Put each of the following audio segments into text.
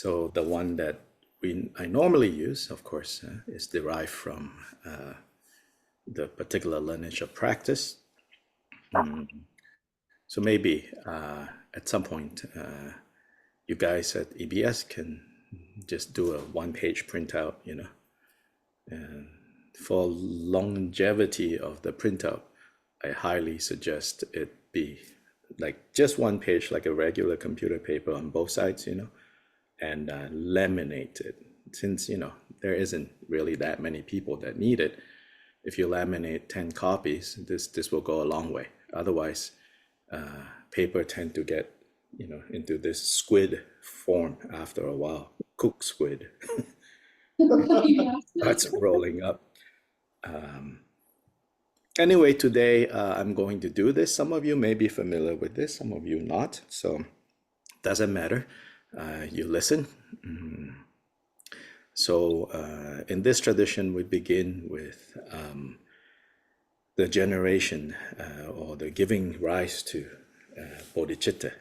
So the one that I normally use, of course, is derived from the particular lineage of practice. So maybe at some point, you guys at EBS can just do a one-page printout, and for longevity of the printout, I highly suggest it be like just one page, like a regular computer paper on both sides, and laminate it. Since, there isn't really that many people that need it. If you laminate 10 copies, this will go a long way. Otherwise, paper tend to get, into this squid form after a while, cooked squid. That's rolling up. Anyway, today I'm going to do this. Some of you may be familiar with this, some of you not. So doesn't matter. You listen. So in this tradition, we begin with the generation or the giving rise to bodhicitta.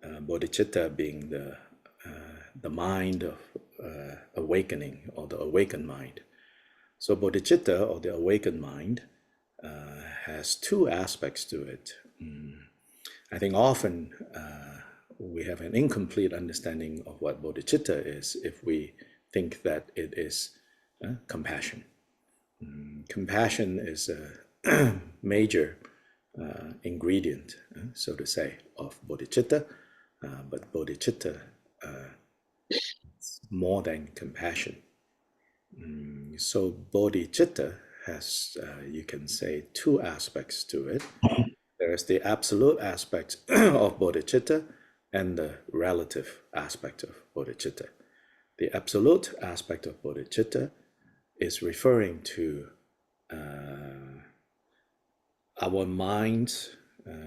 Bodhicitta being the mind of awakening, or the awakened mind. So bodhicitta, or the awakened mind, has two aspects to it. I think often we have an incomplete understanding of what bodhicitta is if we think that it is compassion. Compassion is a major ingredient, so to say, of bodhicitta, but bodhicitta is more than compassion. So bodhicitta has, you can say, two aspects to it. There's the absolute aspect of bodhicitta and the relative aspect of bodhicitta. The absolute aspect of bodhicitta is referring to our minds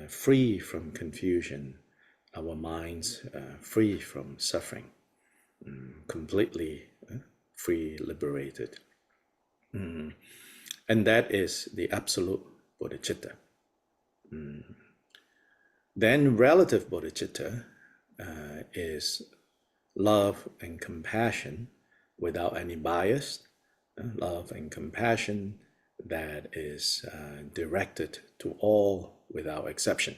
free from confusion, our minds free from suffering, completely free, liberated. And that is the absolute bodhicitta. Then relative bodhicitta is love and compassion without any bias, love and compassion that is directed to all without exception.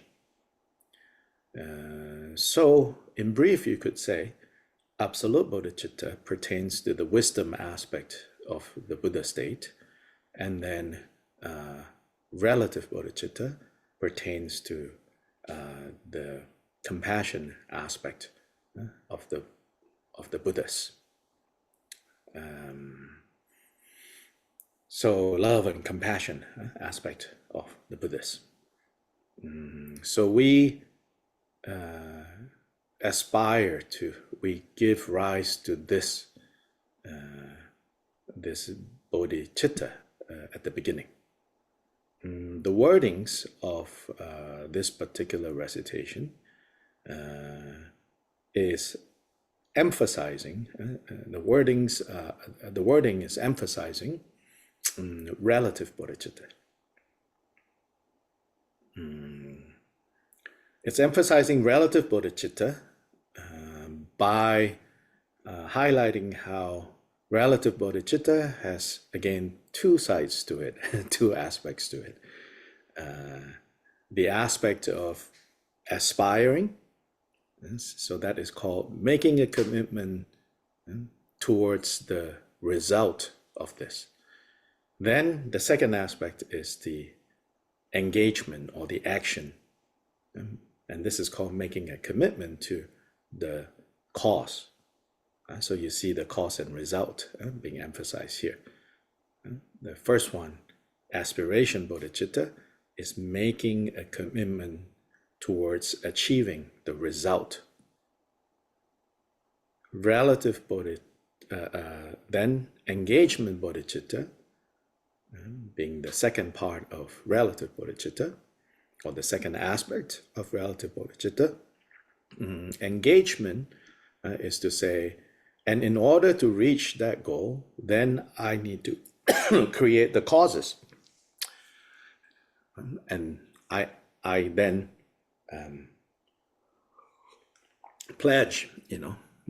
So in brief, you could say absolute bodhicitta pertains to the wisdom aspect of the Buddha state, and then relative bodhicitta pertains to the compassion aspect of the Buddhas. So love and compassion aspect of the Buddhas. So we aspire to, we give rise to this bodhicitta at the beginning. The wordings of this particular recitation is emphasizing, the wording is emphasizing relative bodhicitta. It's emphasizing relative bodhicitta by highlighting how relative bodhicitta has, again, two sides to it, two aspects to it. The aspect of aspiring, so that is called making a commitment towards the result of this. Then the second aspect is the engagement or the action. And this is called making a commitment to the cause. So you see the cause and result being emphasized here. The first one, aspiration bodhicitta, is making a commitment towards achieving the result. Relative bodhicitta, then engagement bodhicitta, being the second part of relative bodhicitta, or the second aspect of relative bodhicitta. Engagement is to say, and in order to reach that goal, then I need to create the causes. And I then pledge,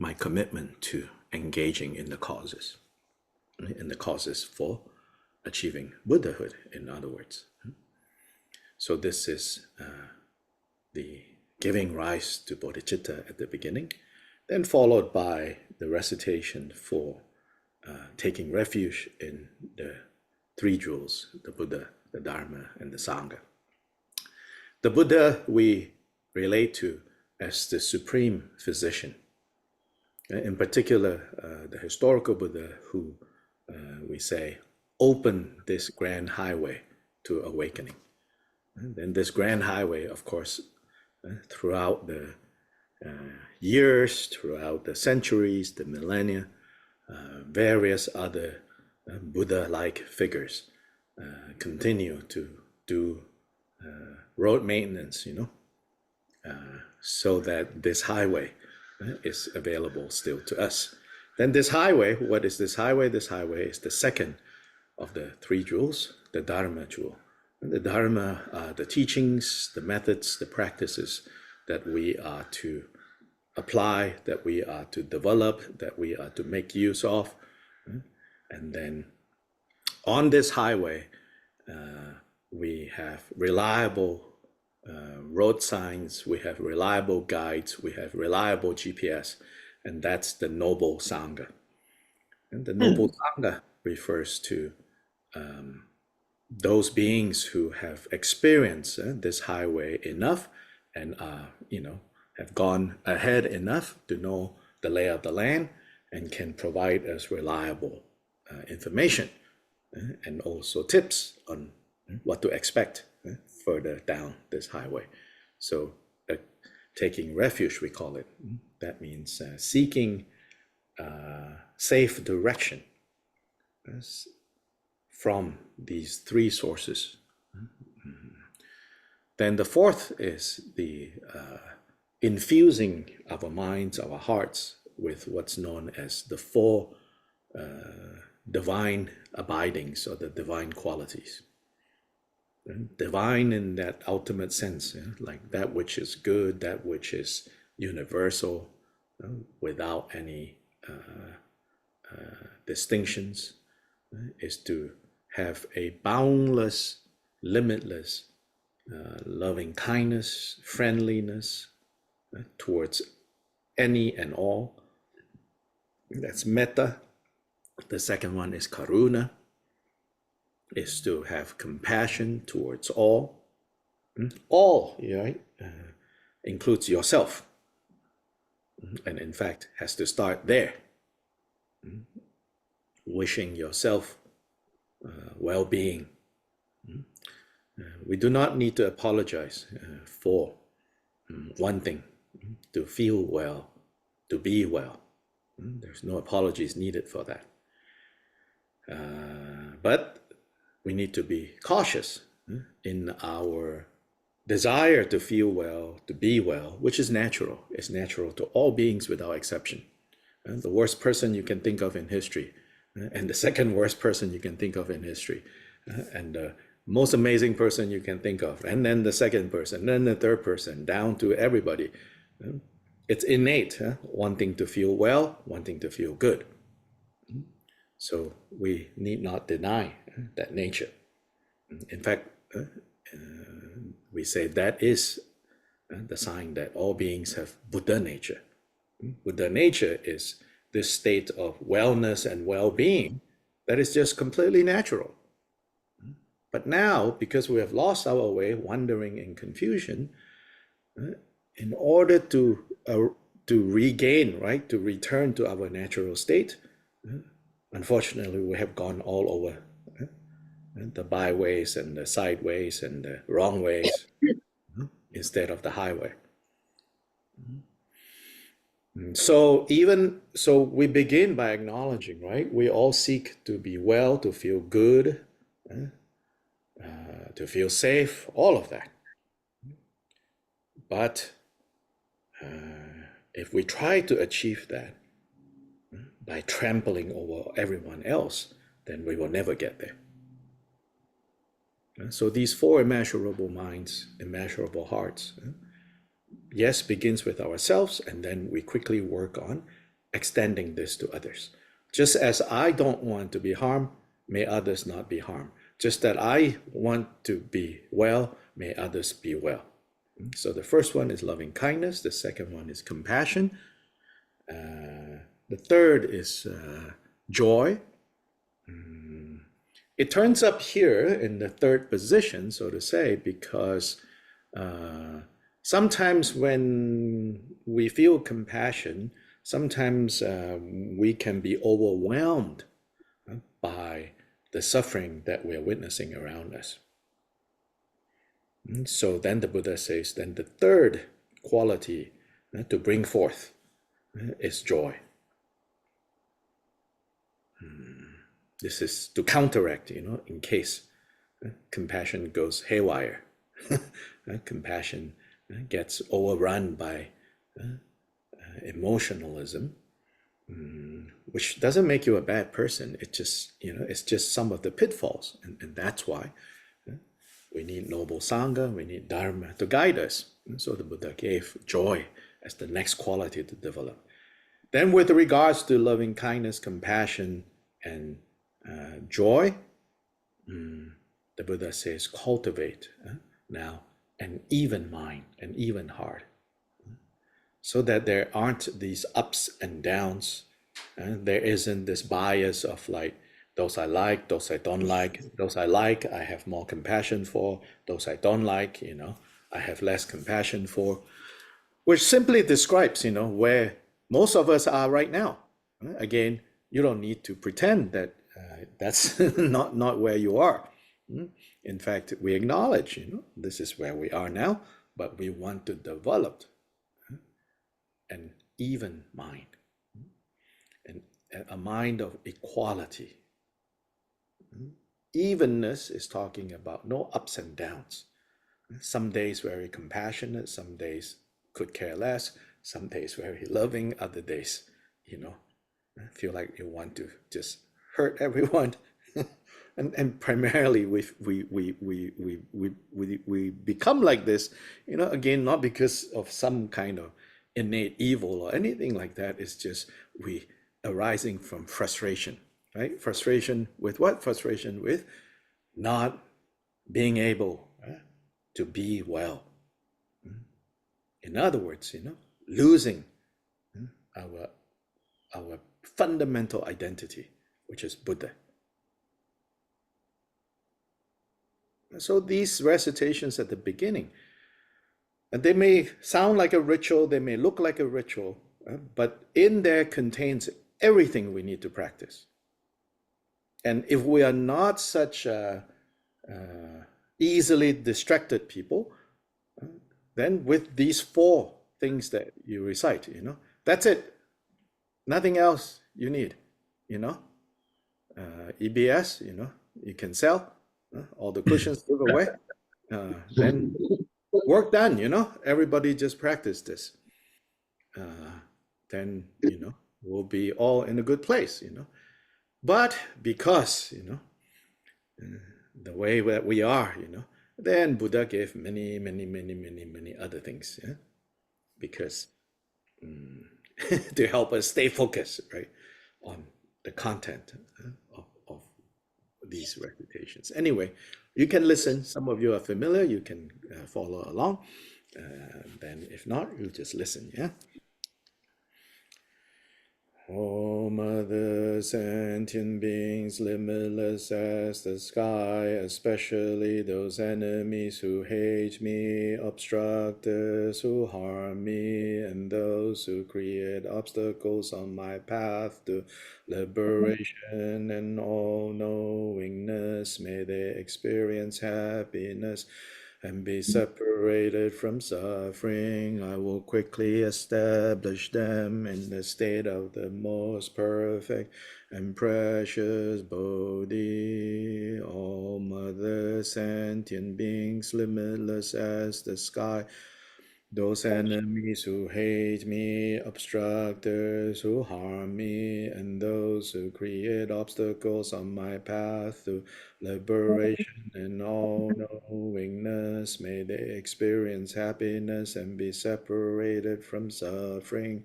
my commitment to engaging in the causes for achieving Buddhahood, in other words. So this is the giving rise to bodhicitta at the beginning, then followed by the recitation for taking refuge in the three jewels, the Buddha, the Dharma, and the Sangha. The Buddha we relate to as the supreme physician. In particular, the historical Buddha who, we say, opened this grand highway to awakening. And then this grand highway, of course, throughout the years, throughout the centuries, the millennia, various other Buddha-like figures continue to do road maintenance, so that this highway is available still to us. Then this highway, what is this highway? This highway is the second of the three jewels, the Dharma jewel. And the Dharma are the teachings, the methods, the practices that we are to apply, that we are to develop, that we are to make use of. And then on this highway, we have reliable road signs, we have reliable guides, we have reliable GPS, and that's the noble Sangha. And the noble Sangha refers to those beings who have experienced this highway enough and have gone ahead enough to know the lay of the land and can provide us reliable information and also tips on what to expect further down this highway. So taking refuge, we call it. That means seeking safe direction from these three sources. Then the fourth is the infusing our minds, our hearts with what's known as the four divine abidings or the divine qualities. Divine in that ultimate sense, like that which is good, that which is universal, without any distinctions, is to have a boundless, limitless, loving kindness, friendliness towards any and all. That's metta. The second one is karuna, is to have compassion towards all. All, right, includes yourself. And in fact, has to start there. Wishing yourself well-being. We do not need to apologize for wanting to feel well, to be well. There's no apologies needed for that. But we need to be cautious in our desire to feel well, to be well, which is natural. It's natural to all beings without exception. The worst person you can think of in history, and the second worst person you can think of in history, and the most amazing person you can think of, and then the second person, then the third person, down to everybody. It's innate, wanting to feel well, wanting to feel good. So we need not deny that nature. In fact, we say that is the sign that all beings have Buddha nature. Buddha nature is this state of wellness and well-being that is just completely natural. But now, because we have lost our way, wandering in confusion, in order to regain, right, to return to our natural state, unfortunately, we have gone all over the byways and the sideways and the wrong ways instead of the highway. So we begin by acknowledging, right? We all seek to be well, to feel good, to feel safe, all of that. But if we try to achieve that by trampling over everyone else, then we will never get there. So these four immeasurable minds, immeasurable hearts, yes, begins with ourselves, and then we quickly work on extending this to others. Just as I don't want to be harmed, may others not be harmed. Just that I want to be well, may others be well. So the first one is loving kindness. The second one is compassion. The third is joy. It turns up here in the third position, so to say, because sometimes when we feel compassion, sometimes we can be overwhelmed by the suffering that we're witnessing around us. So then the Buddha says, then the third quality to bring forth is joy. This is to counteract, in case compassion goes haywire. Compassion gets overrun by emotionalism, which doesn't make you a bad person. It just, it's just some of the pitfalls. And that's why we need noble Sangha, we need Dharma to guide us. And so the Buddha gave joy as the next quality to develop. Then with regards to loving kindness, compassion, and joy, the Buddha says, cultivate now an even mind, an even heart, so that there aren't these ups and downs. There isn't this bias of like, those I like, those I don't like, those I like, I have more compassion for, those I don't like, I have less compassion for, which simply describes, where most of us are right now. Again, you don't need to pretend that that's not where you are. In fact, we acknowledge, this is where we are now, but we want to develop an even mind, and a mind of equality. Evenness is talking about no ups and downs. Some days very compassionate, some days could care less, some days very loving, other days, feel like you want to just hurt everyone. And primarily we become like this, again, not because of some kind of innate evil or anything like that. It's just we arising from frustration, right? Frustration with what? Frustration with not being able to be well. In other words, losing our fundamental identity, which is Buddha. So these recitations at the beginning, and they may sound like a ritual, they may look like a ritual, but in there contains everything we need to practice. And if we are not such easily distracted people, then with these four things that you recite, that's it. Nothing else you need, EBS, you can sell. All the cushions give away, then work done, everybody just practice this. Then, we'll be all in a good place, But because, the way that we are, then Buddha gave many, many, many, many, many other things, because to help us stay focused, right, on the content of these recitations. Anyway, you can listen. Some of you are familiar. You can follow along. Then if not, you just listen, yeah? Oh, Mother, sentient beings, limitless as the sky, especially those enemies who hate me, obstructors who harm me, and those who create obstacles on my path to liberation and all-knowingness, may they experience happiness and be separated from suffering. I will quickly establish them in the state of the most perfect and precious Bodhi. All Mother, sentient beings, limitless as the sky, those enemies who hate me, obstructors who harm me, and those who create obstacles on my path to liberation and all-knowingness, may they experience happiness and be separated from suffering.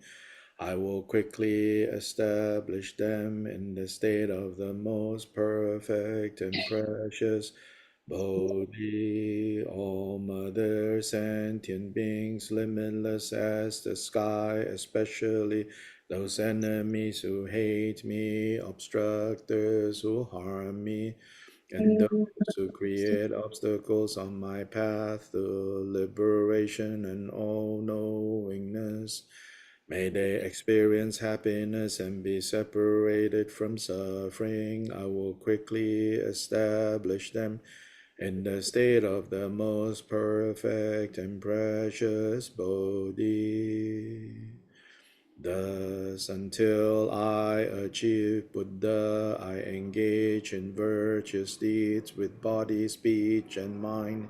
I will quickly establish them in the state of the most perfect and precious Bodhi. All Mother sentient beings, limitless as the sky, especially those enemies who hate me, obstructors who harm me, and those who create obstacles on my path to liberation and all-knowingness. May they experience happiness and be separated from suffering. I will quickly establish them in the state of the most perfect and precious Bodhi. Thus, until I achieve Buddha, I engage in virtuous deeds with body, speech, and mind.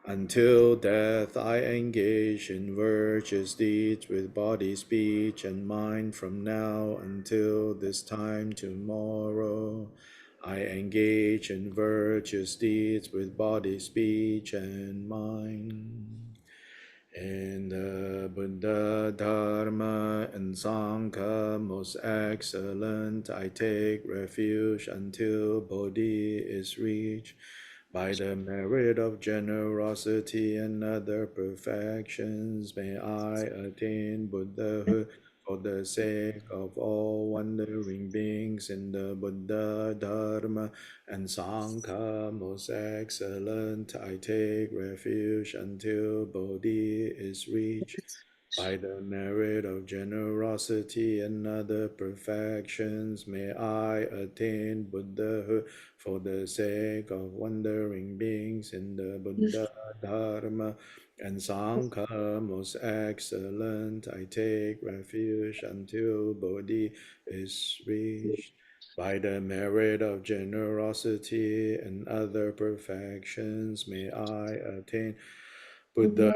Until death, I engage in virtuous deeds with body, speech, and mind. From now until this time tomorrow, I engage in virtuous deeds with body, speech, and mind. In the Buddha, Dharma, and Sangha, most excellent, I take refuge until Bodhi is reached. By the merit of generosity and other perfections, may I attain Buddhahood for the sake of all wandering beings in the Buddha, Dharma, and Sangha. Most excellent, I take refuge until Bodhi is reached. By the merit of generosity and other perfections, may I attain Buddhahood for the sake of wandering beings in the Buddha, Dharma, and Sangha. Most excellent, I take refuge until Bodhi is reached. By the merit of generosity and other perfections, may I attain Buddha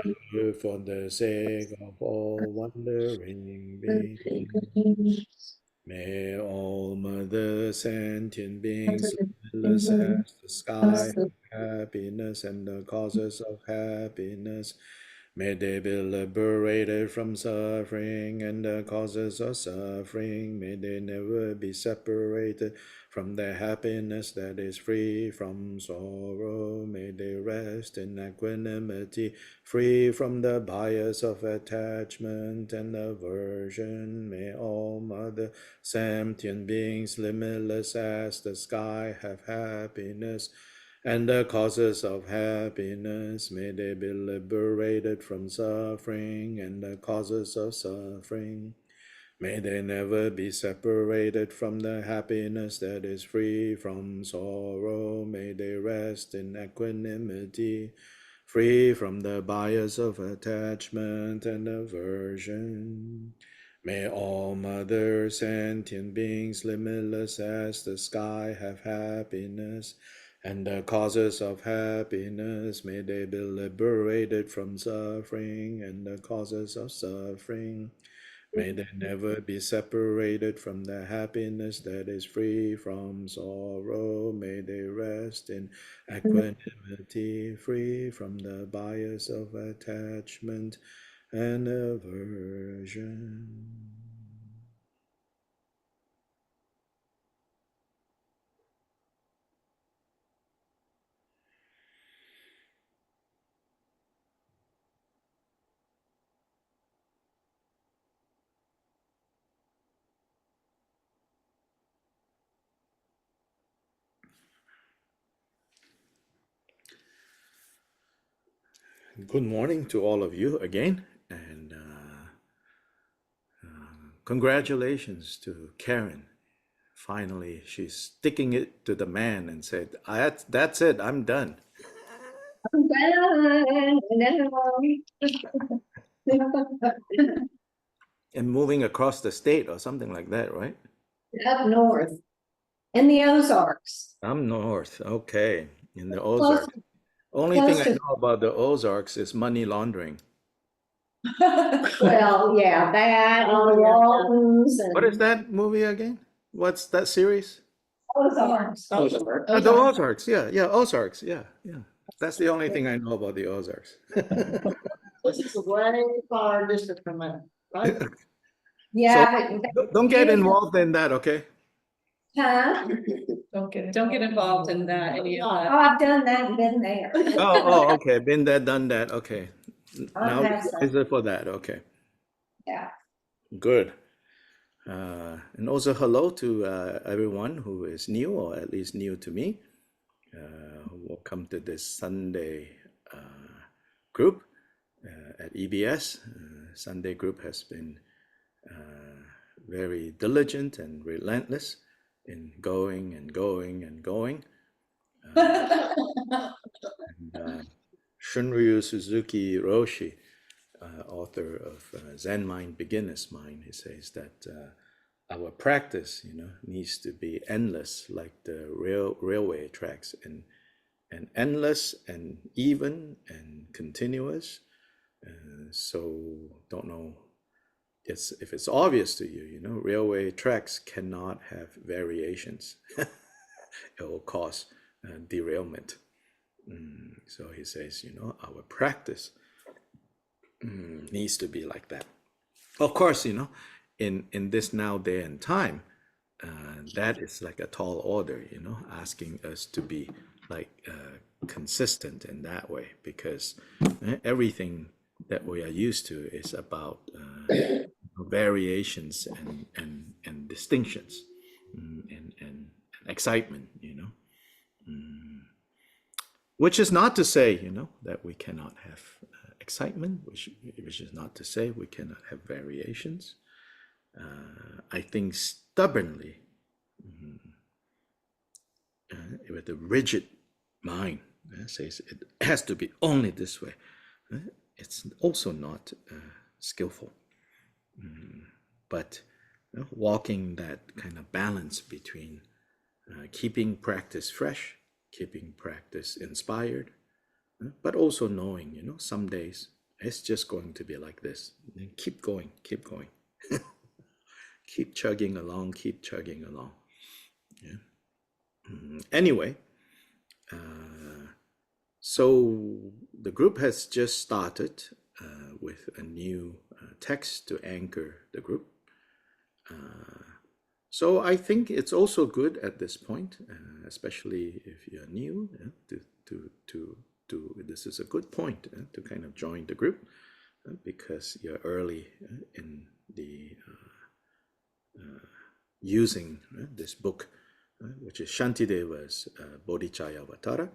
for the sake of all wandering beings. May all Mother sentient beings, limitless as the sky, have happiness and the causes of happiness. May they be liberated from suffering and the causes of suffering. May they never be separated from the happiness that is free from sorrow. May they rest in equanimity, free from the bias of attachment and aversion. May all Mother sentient beings, limitless as the sky, have happiness and the causes of happiness. May they be liberated from suffering and the causes of suffering. May they never be separated from the happiness that is free from sorrow. May they rest in equanimity, free from the bias of attachment and aversion. May all Mother sentient beings, limitless as the sky, have happiness and the causes of happiness. May they be liberated from suffering and the causes of suffering. May they never be separated from the happiness that is free from sorrow. May they rest in equanimity, free from the bias of attachment and aversion. Good morning to all of you again, and congratulations to Karen. Finally, she's sticking it to the man and said, That's it, I'm done. And moving across the state or something like that, right? Up north, in the Ozarks. I'm north, okay, in the Close, Ozarks. Only thing close I to, know about the Ozarks is money laundering. well, yeah, that and the Waltons What is and that movie again? What's that series? Ozarks. The Ozarks, yeah, yeah, Ozarks, yeah, yeah. That's the only thing I know about the Ozarks. This is a way far distance from that, right? Yeah, but. Don't get involved in that, okay? Huh? Don't get involved in that, any of Oh, that. I've done that and been there. Oh, okay. Been there, done that. Okay. Now I've had you're some, wiser for that. Okay. yeah. Good. And also hello to everyone who is new, or at least new to me. Welcome to this Sunday group at EBS. Sunday group has been very diligent and relentless in going and going and going. Shunryu Suzuki Roshi, author of Zen Mind, Beginner's Mind, he says that our practice, needs to be endless, like the railway tracks, and endless and even and continuous. So don't know if it's obvious to you, railway tracks cannot have variations. It will cause derailment. So he says, our practice needs to be like that. Of course, in this now day and time, that is like a tall order, asking us to be like consistent in that way, because everything that we are used to is about variations and distinctions, and excitement, which is not to say, that we cannot have excitement, which is not to say we cannot have variations. I think stubbornly, with a rigid mind, says it has to be only this way. It's also not skillful. But walking that kind of balance between keeping practice fresh, keeping practice inspired, but also knowing, some days it's just going to be like this. And keep going, keep going. Keep chugging along, keep chugging along. Yeah. Anyway, so the group has just started with a new text to anchor the group. So I think it's also good at this point, especially if you're new, this is a good point to kind of join the group, because you're early in the using this book, which is Shantideva's Bodhicayavatara,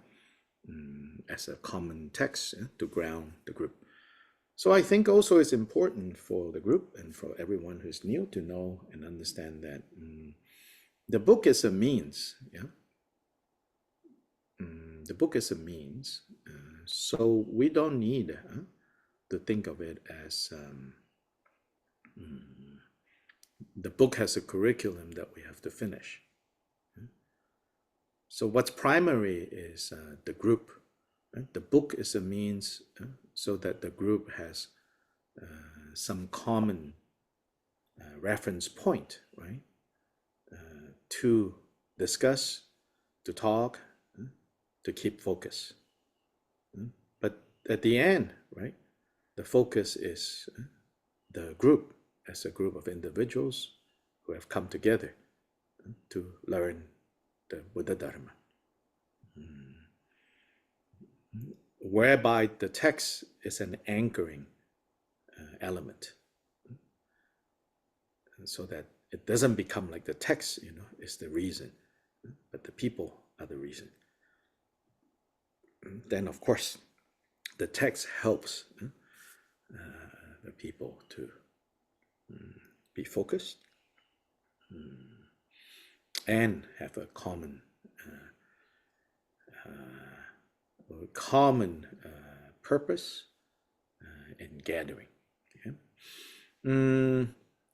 as a common text to ground the group. So I think also it's important for the group and for everyone who's new to know and understand that the book is a means. The book is a means, so we don't need to think of it as the book has a curriculum that we have to finish. So what's primary is the group. The book is a means so that the group has some common reference point, right? To discuss, to talk, to keep focus. But at the end, right, the focus is the group as a group of individuals who have come together to learn the Buddha Dharma. Whereby the text is an anchoring element, so that it doesn't become like the text, is the reason, but the people are the reason. Then, of course, the text helps the people to be focused and have a common purpose in gathering. Okay?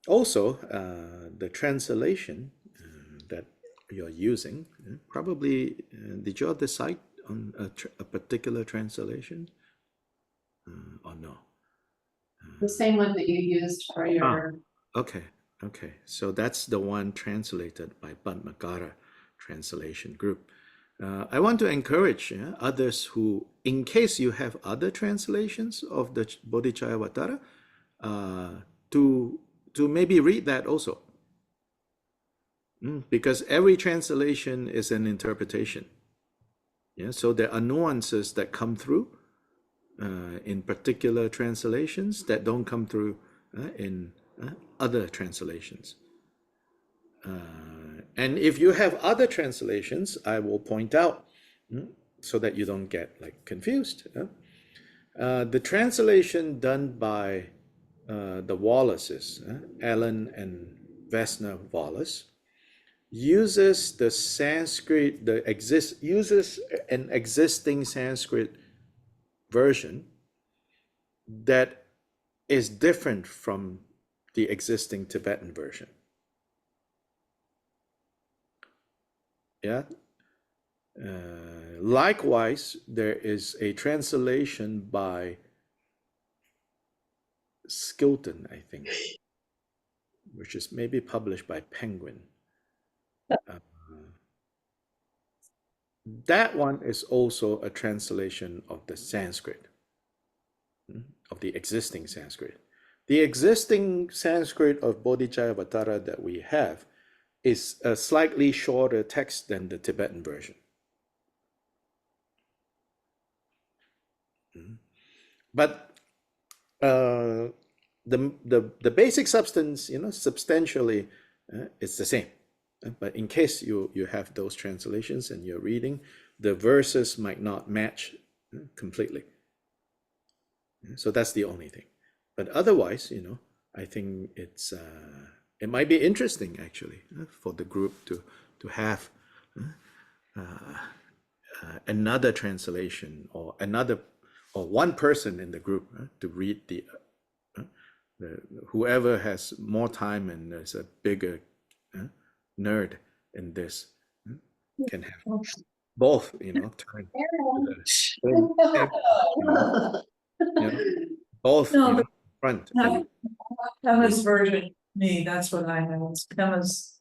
Also, the translation that you're using, probably, did you all decide on a particular translation or no? The same one that you used for your. Okay. So that's the one translated by Padmagara Translation Group. I want to encourage others who, in case you have other translations of the Bodhicayavatara, to to maybe read that also. Because every translation is an interpretation. Yeah, so there are nuances that come through in particular translations that don't come through in other translations. And if you have other translations, I will point out so that you don't get like confused. The translation done by the Wallaces, Allen and Vesna Wallace, uses the Sanskrit, uses an existing Sanskrit version that is different from the existing Tibetan version. Yeah. Likewise, there is a translation by Skilton, I think, which is maybe published by Penguin. That one is also a translation of the Sanskrit, of the existing Sanskrit. The existing Sanskrit of Bodhicitta that we have is a slightly shorter text than the Tibetan version. But the basic substance, substantially, it's the same. But in case you have those translations and you're reading, the verses might not match completely. So that's the only thing. But otherwise, I think it might be interesting actually for the group to have another translation or one person in the group to read whoever has more time and is a bigger nerd in this can have both, turn to the same table, both, No, front. Pema's version, that's what I know, it's Pema's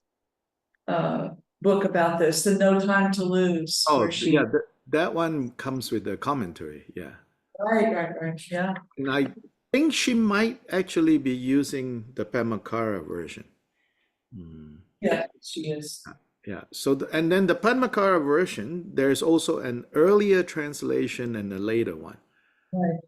book about this, the No Time to Lose. Oh, where she, yeah, that one comes with the commentary, yeah. right, yeah. And I think she might actually be using the Padmakara version. Yeah, she is. Yeah, so and then the Padmakara version, there's also an earlier translation and a later one. Right.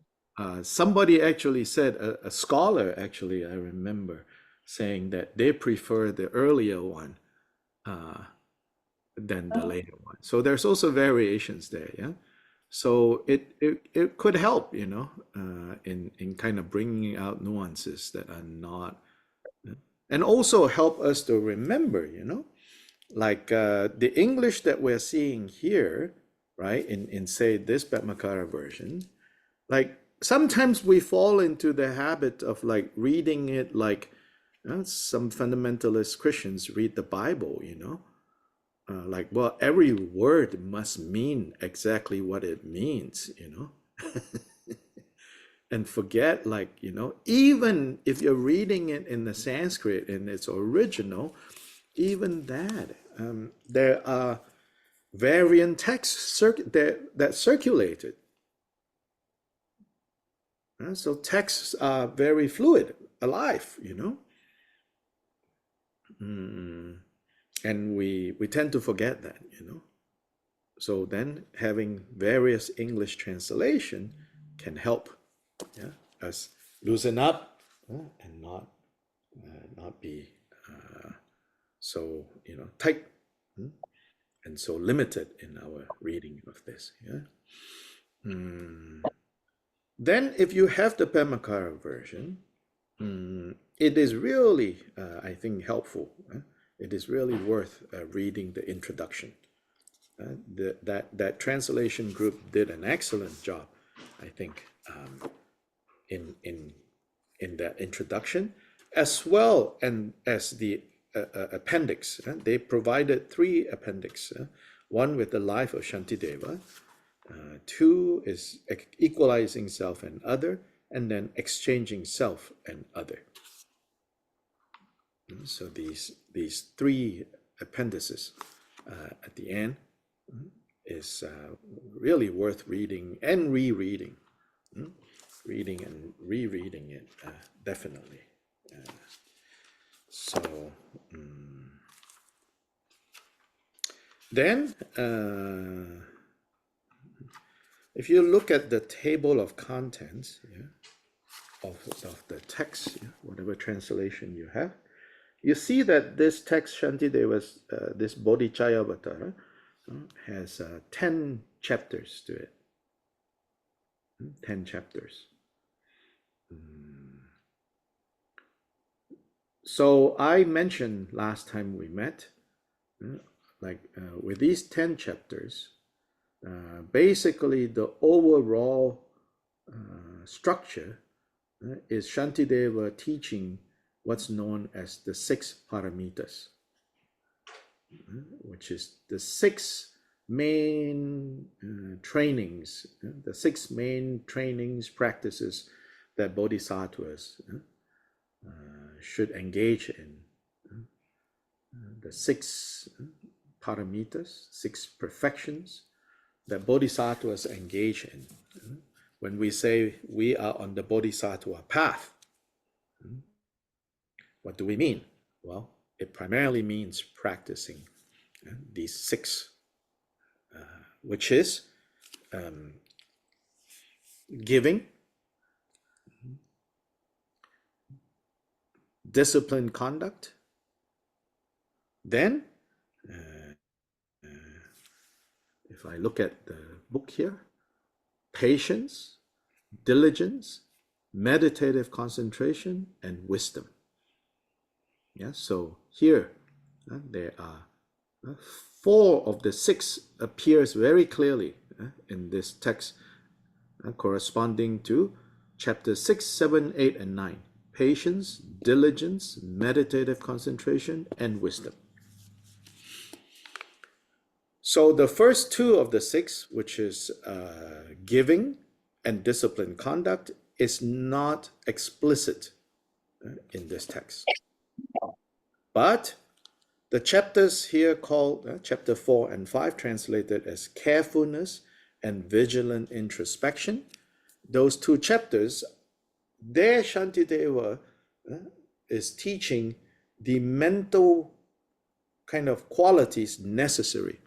Somebody actually said, a scholar actually, I remember saying that they prefer the earlier one than the later one. So there's also variations there, yeah. So it could help, in kind of bringing out nuances that are not, and also help us to remember, like the English that we're seeing here, right, in say this Padmakara version, like sometimes we fall into the habit of like reading it like some fundamentalist Christians read the Bible, like, well, every word must mean exactly what it means, and forget, like, even if you're reading it in the Sanskrit in its original, even that, there are variant texts that circulated. So texts are very fluid, alive, and we tend to forget that, So then having various English translation can help us loosen up and not be so tight and so limited in our reading of this. Then if you have the Padmakara version, it is really, I think, helpful. It is really worth reading the introduction. That translation group did an excellent job, I think, in that introduction, as well and as the appendix. They provided 3 appendix. One with the life of Shantideva, 2 is equalizing self and other, and then exchanging self and other. So these 3 appendices at the end is really worth reading and rereading. Reading and rereading it, definitely. Then, if you look at the table of contents, of the text, whatever translation you have, you see that this text, Shantideva's, this Bodhicayavatara, has 10 chapters to it. 10 chapters. So I mentioned last time we met, with these 10 chapters, basically the overall structure is Shantideva teaching what's known as the 6 paramitas, which is the 6 main trainings, the 6 main trainings, practices that bodhisattvas should engage in. The 6 paramitas, 6 perfections that bodhisattvas engage in. When we say we are on the bodhisattva path, what do we mean? Well, it primarily means practicing these 6, which is giving, disciplined conduct, then if I look at the book here, patience, diligence, meditative concentration, and wisdom. Yeah, so here there are 4 of the 6 appears very clearly in this text, corresponding to chapter 6, 7, 8, and 9. Patience, diligence, meditative concentration, and wisdom. So the first 2 of the 6, which is giving and disciplined conduct, is not explicit in this text. But the chapters here called chapter 4 and 5, translated as carefulness and vigilant introspection, those 2 chapters, there Shantideva is teaching the mental kind of qualities necessary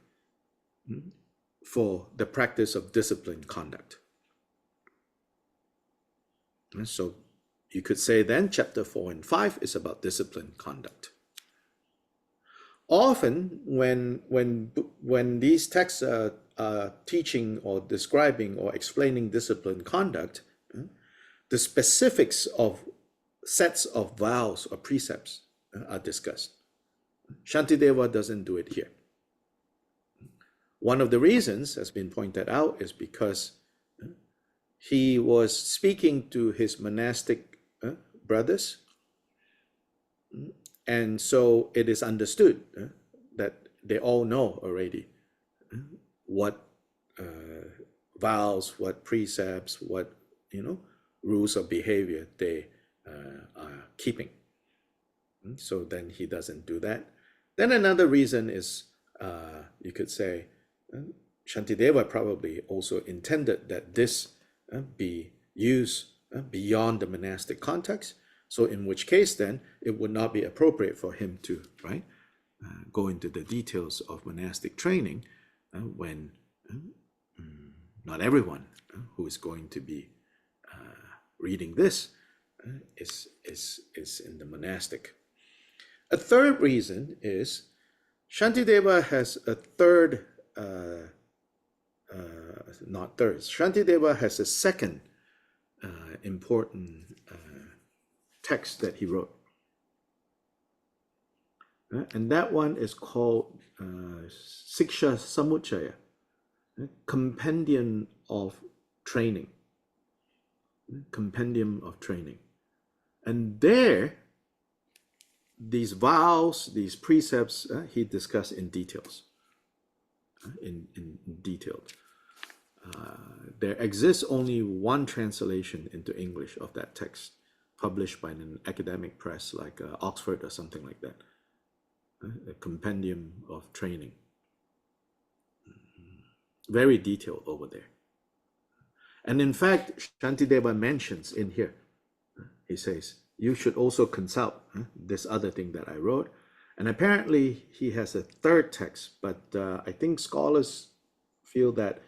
for the practice of disciplined conduct. And so you could say then chapter 4 and 5 is about disciplined conduct. Often when these texts are teaching or describing or explaining disciplined conduct, the specifics of sets of vows or precepts are discussed. Shantideva doesn't do it here. One of the reasons, has been pointed out, is because he was speaking to his monastic brothers, and so it is understood that they all know already what vows, what precepts, what rules of behavior they are keeping. So then he doesn't do that. Then another reason is, you could say, Shantideva probably also intended that this be used beyond the monastic context. So in which case then it would not be appropriate for him to go into the details of monastic training when not everyone who is going to be reading this is in the monastic. A third reason is Shantideva has a third, not third, Shantideva has a second important text that he wrote. And that one is called Siksha Samuchaya, Compendium of Training. Compendium of Training. And there, these vows, these precepts, he discussed in details. In detail. There exists only one translation into English of that text, published by an academic press like Oxford or something like that. A Compendium of Training. Very detailed over there. And in fact, Shantideva mentions in here, he says, you should also consult this other thing that I wrote. And apparently he has a third text, but I think scholars feel that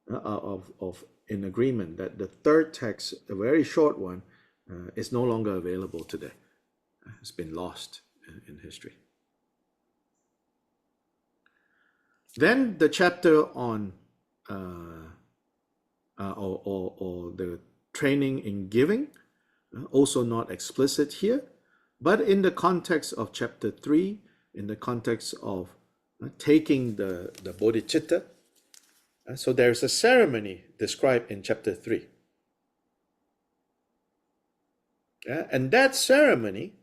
of in agreement that the third text, a very short one, is no longer available today. It's been lost in history. Then the chapter on or the training in giving, also not explicit here, but in the context of chapter 3, in the context of taking the bodhicitta. So there's a ceremony described in chapter 3. And that ceremony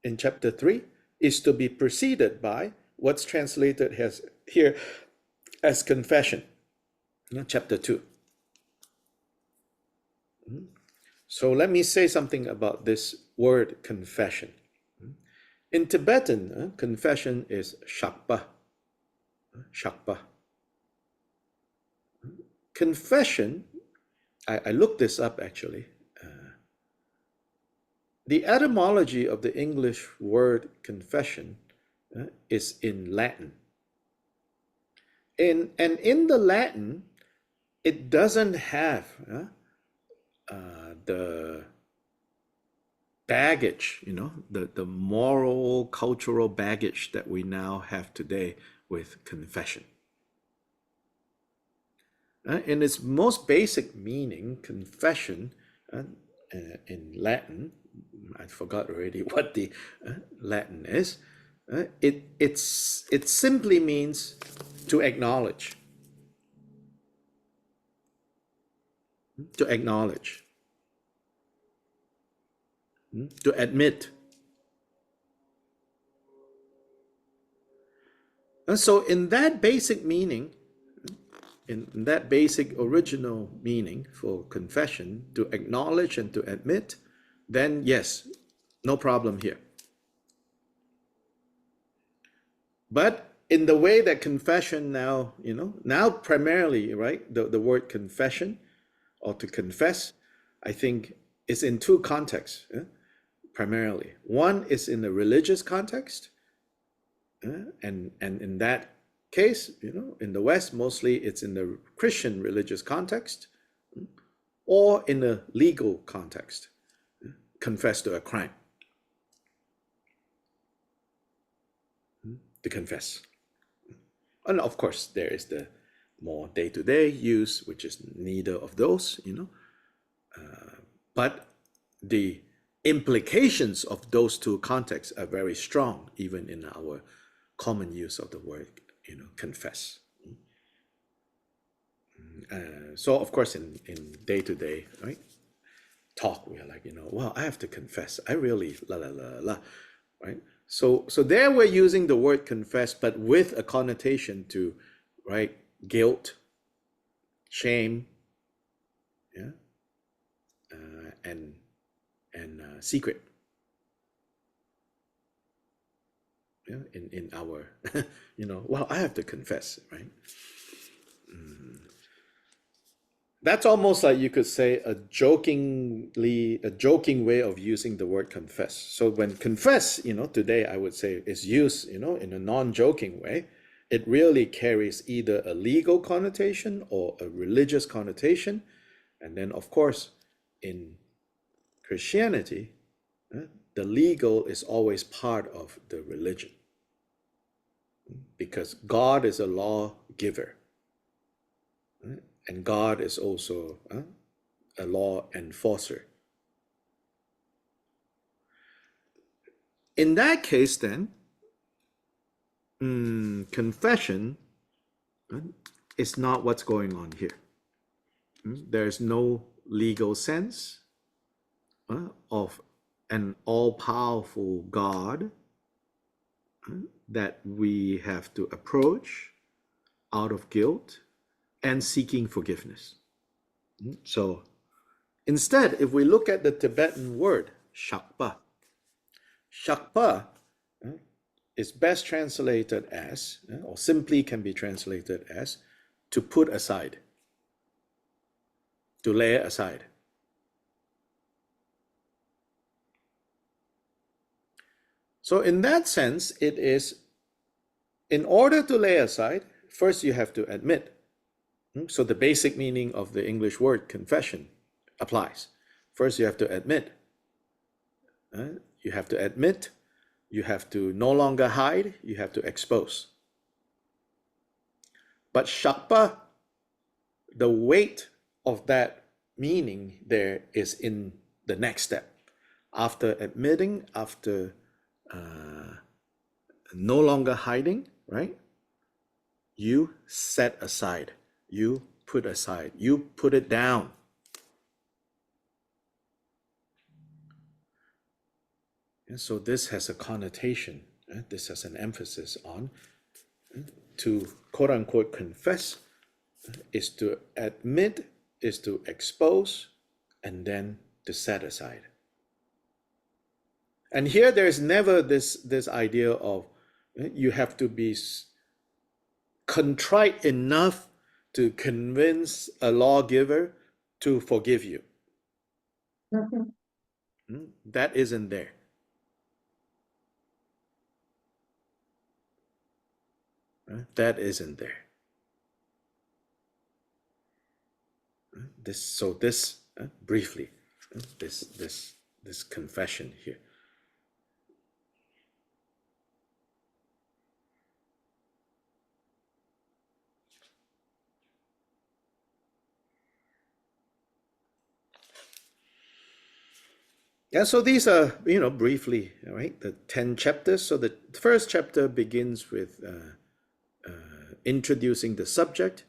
in chapter 3 is to be preceded by what's translated here as confession, chapter 2. So let me say something about this word confession. In Tibetan, confession is shakpa. Shakpa. Confession, I looked this up actually. The etymology of the English word confession is in Latin. And in the Latin, it doesn't have the baggage, the moral, cultural baggage that we now have today with confession. In its most basic meaning, confession in Latin, I forgot already what the Latin is. It simply means to acknowledge. To acknowledge. To admit. And so in that basic meaning, in that basic original meaning for confession, to acknowledge and to admit, then yes, no problem here. But in the way that confession now, now primarily, right, the word confession or to confess, I think is in two contexts, primarily. One is in the religious context, and in that case, in the West, mostly it's in the Christian religious context, or in the legal context, confess to a crime. To confess. And of course, there is the more day-to-day use, which is neither of those, but the implications of those two contexts are very strong, even in our common use of the word, confess. So of course, in day-to-day, right, talk, we are like, well, I have to confess, I really right? So there we're using the word confess, but with a connotation to, right, guilt, shame, and secret. In our, well, I have to confess, right? That's almost like you could say a joking way of using the word confess. So when confess, today I would say is used, in a non-joking way, it really carries either a legal connotation or a religious connotation. And then of course, in Christianity, the legal is always part of the religion, because God is a lawgiver. And God is also a law enforcer. In that case, then, confession is not what's going on here. There's no legal sense of an all-powerful God that we have to approach out of guilt and seeking forgiveness. So instead, if we look at the Tibetan word, shakpa, shakpa is best translated as, or simply can be translated as, to put aside, to lay aside. So in that sense, it is, in order to lay aside, first you have to admit. So the basic meaning of the English word confession applies. First you have to admit. You have to admit, you have to no longer hide, you have to expose. But Shakpa, the weight of that meaning there is in the next step. After admitting, after no longer hiding, right? You set aside, you put aside, you put it down. And so this has a connotation, this has an emphasis on to quote unquote confess is to admit, is to expose, and then to set aside. And here there's never this idea of you have to be contrite enough to convince a lawgiver to forgive you. Mhm. That isn't there. That isn't there. This briefly, this confession here. Yeah, so these are, briefly, right, the 10 chapters. So the first chapter begins with introducing the subject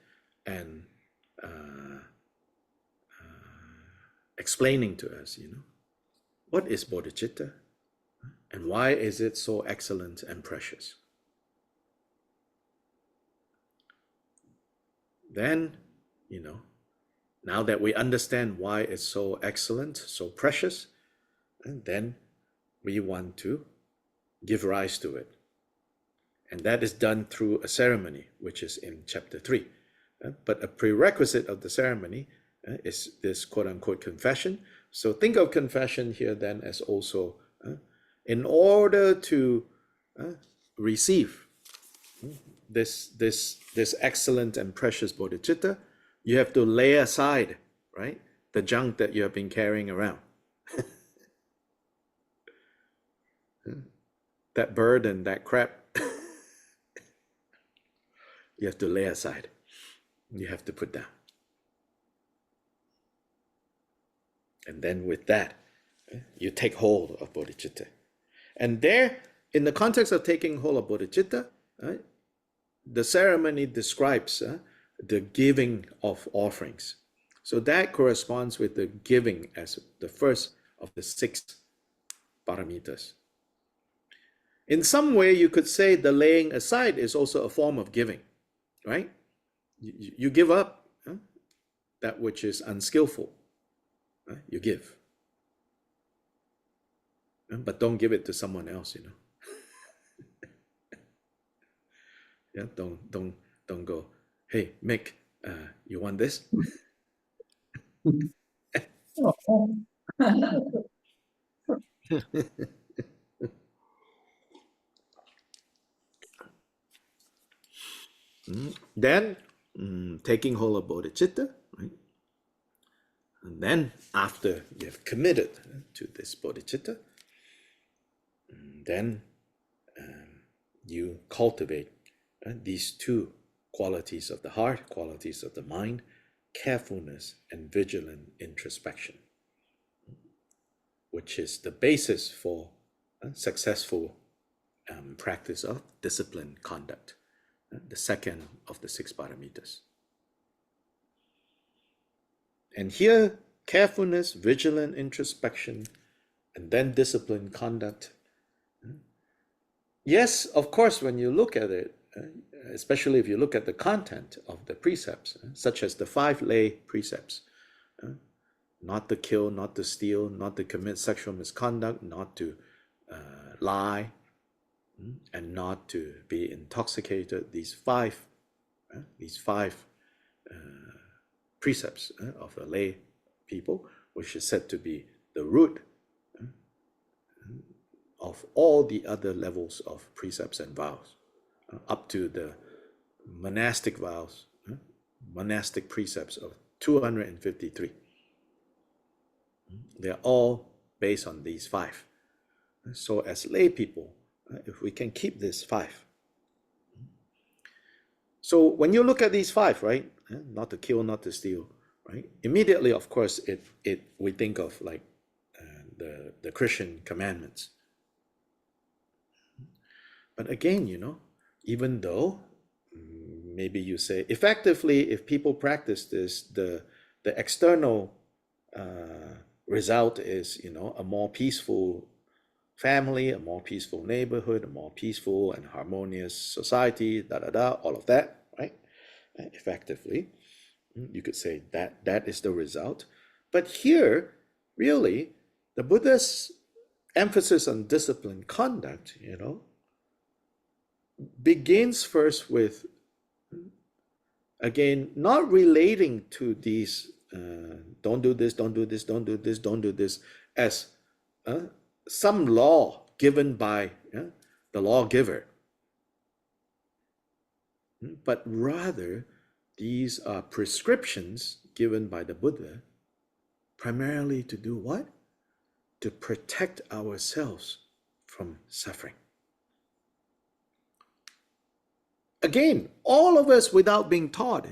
and explaining to us, what is bodhicitta and why is it so excellent and precious. Then, now that we understand why it's so excellent, so precious, and then we want to give rise to it. And that is done through a ceremony, which is in chapter 3. But a prerequisite of the ceremony is this quote-unquote confession. So think of confession here then as also, in order to receive this excellent and precious bodhicitta, you have to lay aside, right, the junk that you have been carrying around. That burden, that crap, you have to lay aside. You have to put down. And then with that, you take hold of bodhicitta. And there, in the context of taking hold of bodhicitta, the ceremony describes the giving of offerings. So that corresponds with the giving as the first of the 6 paramitas. In some way, you could say the laying aside is also a form of giving, right? You give up that which is unskillful. You give. But don't give it to someone else, Yeah, don't go, hey, Mick, you want this? Then, taking hold of bodhicitta, right? And then, after you have committed to this bodhicitta, then you cultivate these 2 qualities of the heart, qualities of the mind, carefulness and vigilant introspection, which is the basis for successful practice of disciplined conduct, the second of the 6 paramitas. And here, carefulness, vigilant introspection, and then disciplined conduct. Yes, of course, when you look at it, especially if you look at the content of the precepts, such as the 5 lay precepts, not to kill, not to steal, not to commit sexual misconduct, not to lie, and not to be intoxicated. These five precepts of the lay people, which is said to be the root of all the other levels of precepts and vows, up to the monastic vows, monastic precepts of 253. They're all based on these 5. So as lay people, if we can keep this 5. So when you look at these 5, right, not to kill, not to steal, right, immediately, of course, we think of like the Christian commandments. But again, even though maybe you say effectively, if people practice this, the external result is, a more peaceful family, a more peaceful neighborhood, a more peaceful and harmonious society, all of that, right? Effectively, you could say that is the result. But here, really, the Buddha's emphasis on disciplined conduct, begins first with, again, not relating to these don't do this, don't do this, don't do this, don't do this, as some law given by the lawgiver, but rather these are prescriptions given by the Buddha primarily to do what? To protect ourselves from suffering. Again, all of us without being taught,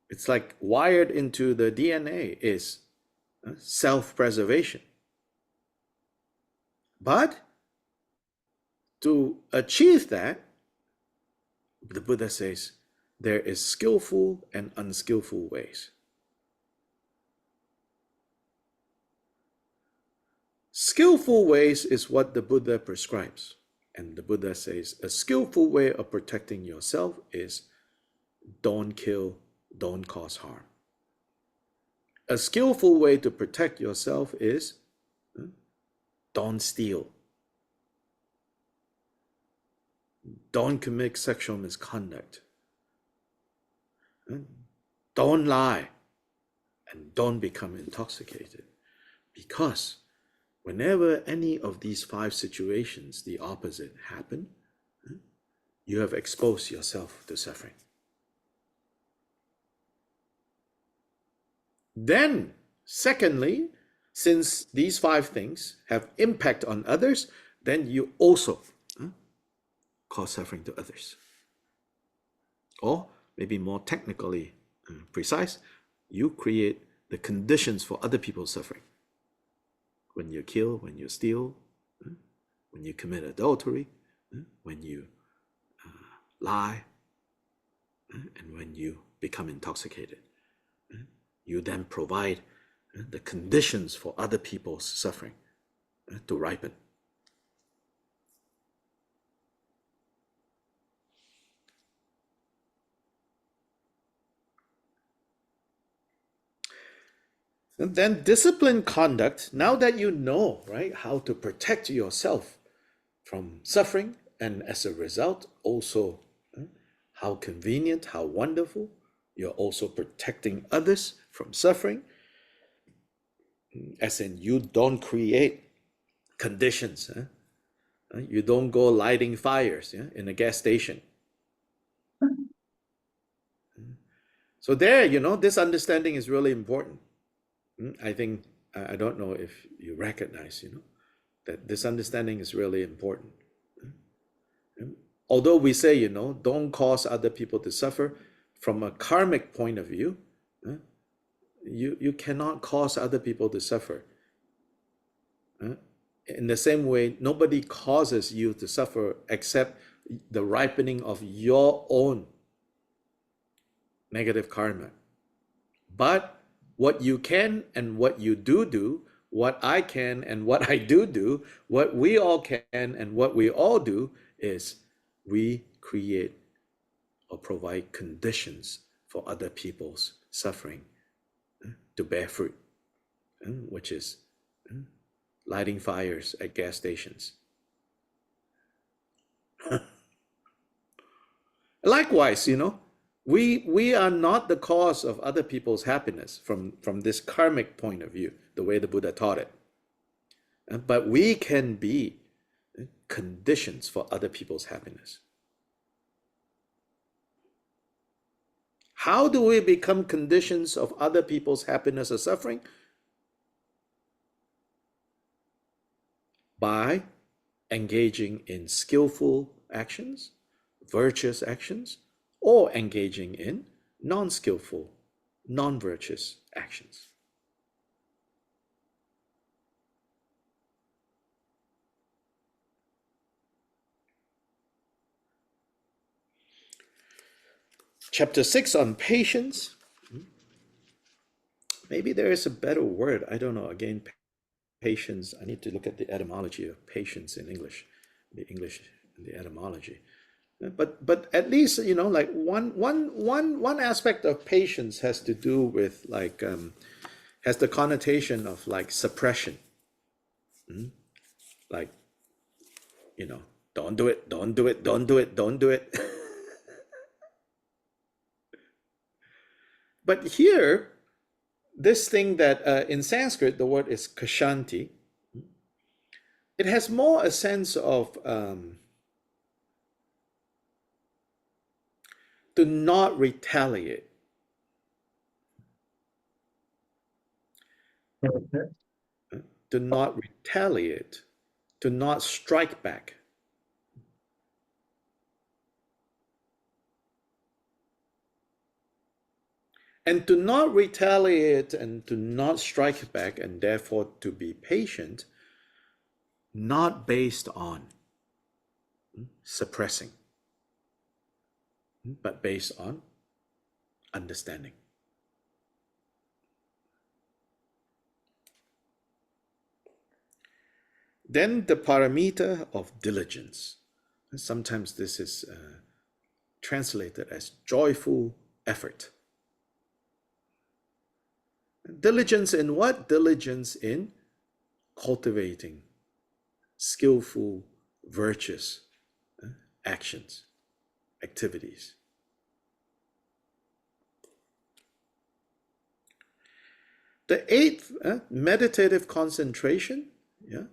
it's like wired into the DNA is self-preservation. But to achieve that, the Buddha says there is skillful and unskillful ways. Skillful ways is what the Buddha prescribes. And the Buddha says a skillful way of protecting yourself is don't kill, don't cause harm. A skillful way to protect yourself is don't steal, don't commit sexual misconduct, don't lie, and don't become intoxicated. Because whenever any of these 5 situations, the opposite, happen, you have exposed yourself to suffering. Then, secondly, since these 5 things have impact on others, then you also cause suffering to others. Or, maybe more technically precise, you create the conditions for other people's suffering. When you kill, when you steal, when you commit adultery, when you lie, and when you become intoxicated. You then provide the conditions for other people's suffering to ripen. And then disciplined conduct, now that you know, right, how to protect yourself from suffering, and as a result, also how convenient, how wonderful, you're also protecting others from suffering, as in you don't create conditions. You don't go lighting fires in a gas station. So there, this understanding is really important. I think, I don't know if you recognize, that this understanding is really important. Although we say, don't cause other people to suffer, from a karmic point of view, you cannot cause other people to suffer. In the same way, nobody causes you to suffer except the ripening of your own negative karma. But what you can and what you do, what I can and what I do, what we all can and what we all do is we create or provide conditions for other people's suffering to bear fruit, which is lighting fires at gas stations. Likewise, we are not the cause of other people's happiness from this karmic point of view, the way the Buddha taught it. but we can be conditions for other people's happiness. How do we become conditions of other people's happiness or suffering? By engaging in skillful actions, virtuous actions, or engaging in non-skillful, non-virtuous actions. Chapter 6 on patience. Maybe there is a better word. I don't know. Again, patience. I need to look at the etymology of patience in English, the etymology. But at least, you know, like one aspect of patience has to do with like has the connotation of like suppression. Like, you know, don't do it, don't do it, don't do it, don't do it. But here, this thing that in Sanskrit, the word is kashanti, it has more a sense of to not retaliate. To not retaliate, to not strike back. And to not retaliate and to not strike back, and therefore to be patient, not based on suppressing, but based on understanding. Then the paramita of diligence. Sometimes this is translated as joyful effort. Diligence in what? Diligence in cultivating skillful, virtuous actions, activities. The eighth, meditative concentration. Yeah.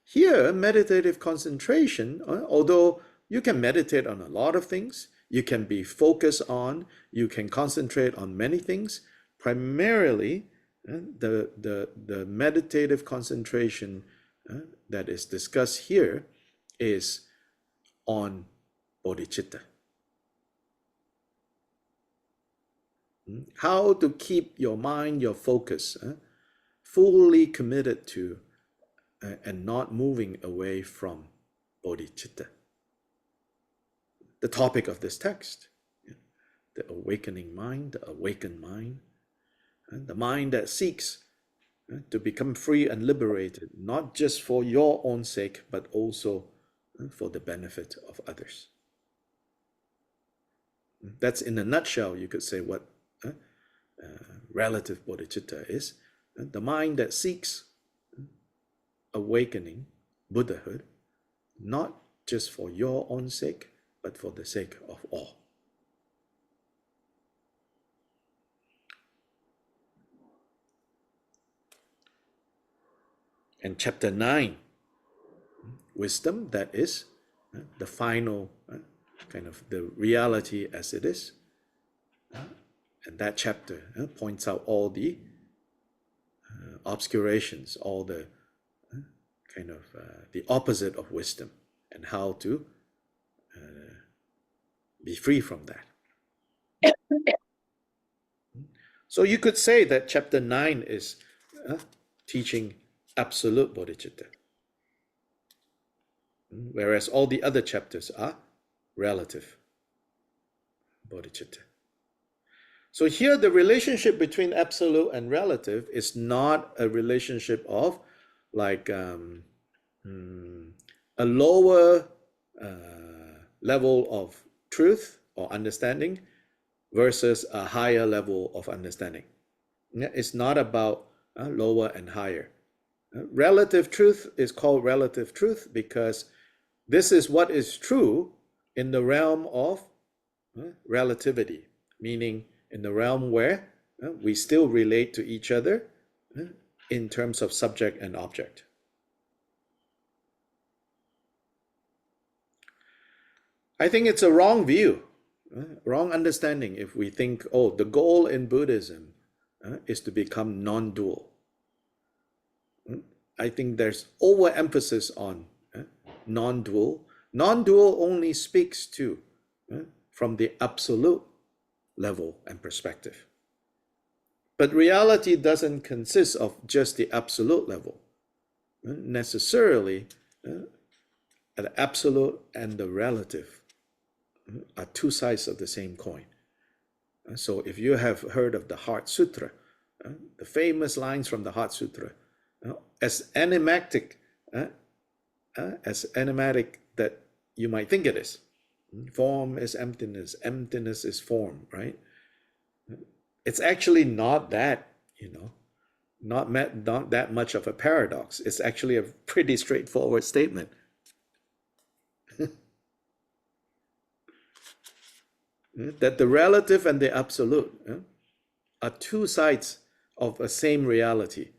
Here, meditative concentration, although you can meditate on a lot of things, you can be focused on, you can concentrate on many things. Primarily, the meditative concentration that is discussed here is on bodhicitta. How to keep your mind, your focus, fully committed to and not moving away from bodhicitta. The topic of this text, the awakening mind, the awakened mind, the mind that seeks to become free and liberated, not just for your own sake, but also for the benefit of others. That's in a nutshell, you could say, what relative bodhicitta is. The mind that seeks awakening, Buddhahood, not just for your own sake, but for the sake of all. And chapter 9, wisdom, that is the final kind of the reality as it is. And that chapter points out all the obscurations, all the kind of the opposite of wisdom, and how to be free from that. So you could say that chapter 9 is teaching absolute bodhicitta, whereas all the other chapters are relative bodhicitta. So here the relationship between absolute and relative is not a relationship of like a lower level of truth or understanding versus a higher level of understanding. It's not about lower and higher. Relative truth is called relative truth because this is what is true in the realm of relativity, meaning in the realm where we still relate to each other in terms of subject and object. I think it's a wrong view, wrong understanding if we think, oh, the goal in Buddhism is to become non-dual. I think there's overemphasis on non-dual. Non-dual only speaks to from the absolute level and perspective. But reality doesn't consist of just the absolute level. Necessarily, the absolute and the relative are two sides of the same coin. So if you have heard of the Heart Sutra, the famous lines from the Heart Sutra, as enigmatic that you might think it is. Form is emptiness, emptiness is form, right? It's actually not that, not that much of a paradox. It's actually a pretty straightforward statement. That the relative and the absolute are two sides of a same reality.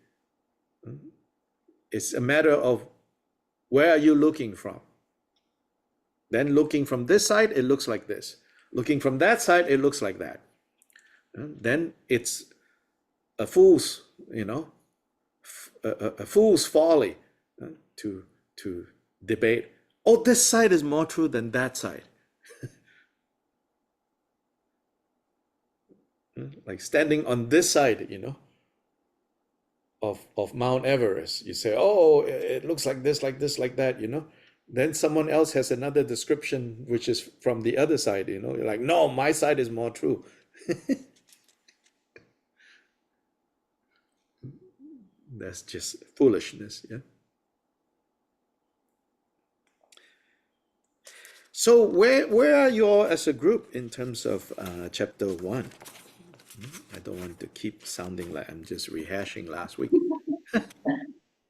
It's a matter of where are you looking from. Then looking from this side, it looks like this. Looking from that side, it looks like that. Then it's a fool's, a fool's folly to debate. Oh, this side is more true than that side. Like standing on this side, of Mount Everest, you say, oh, it looks like this, like this, like that, Then someone else has another description which is from the other side, You're like, no, my side is more true. That's just foolishness, yeah. So where are you all as a group in terms of chapter 1? I don't want to keep sounding like I'm just rehashing last week.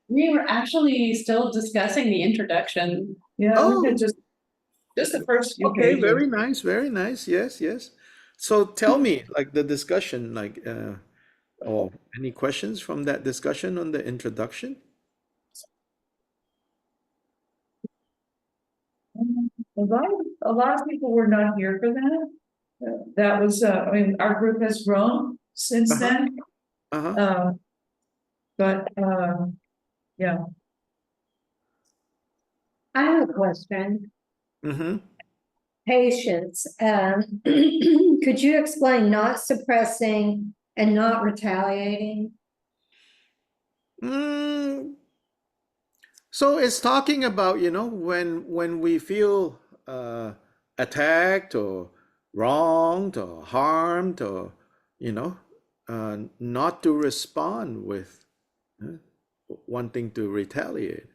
We were actually still discussing the introduction. Yeah, Oh. we could just the first few Okay, pages. very nice, very nice. Yes, yes. So tell me, like the discussion, like, or any questions from that discussion on the introduction? A lot of people were not here for that. That was, I mean, our group has grown since then. Uh-huh. But yeah. I have a question. Mm-hmm. Patience. Could you explain not suppressing and not retaliating? So it's talking about, when we feel attacked or wronged or harmed or, not to respond with wanting to retaliate.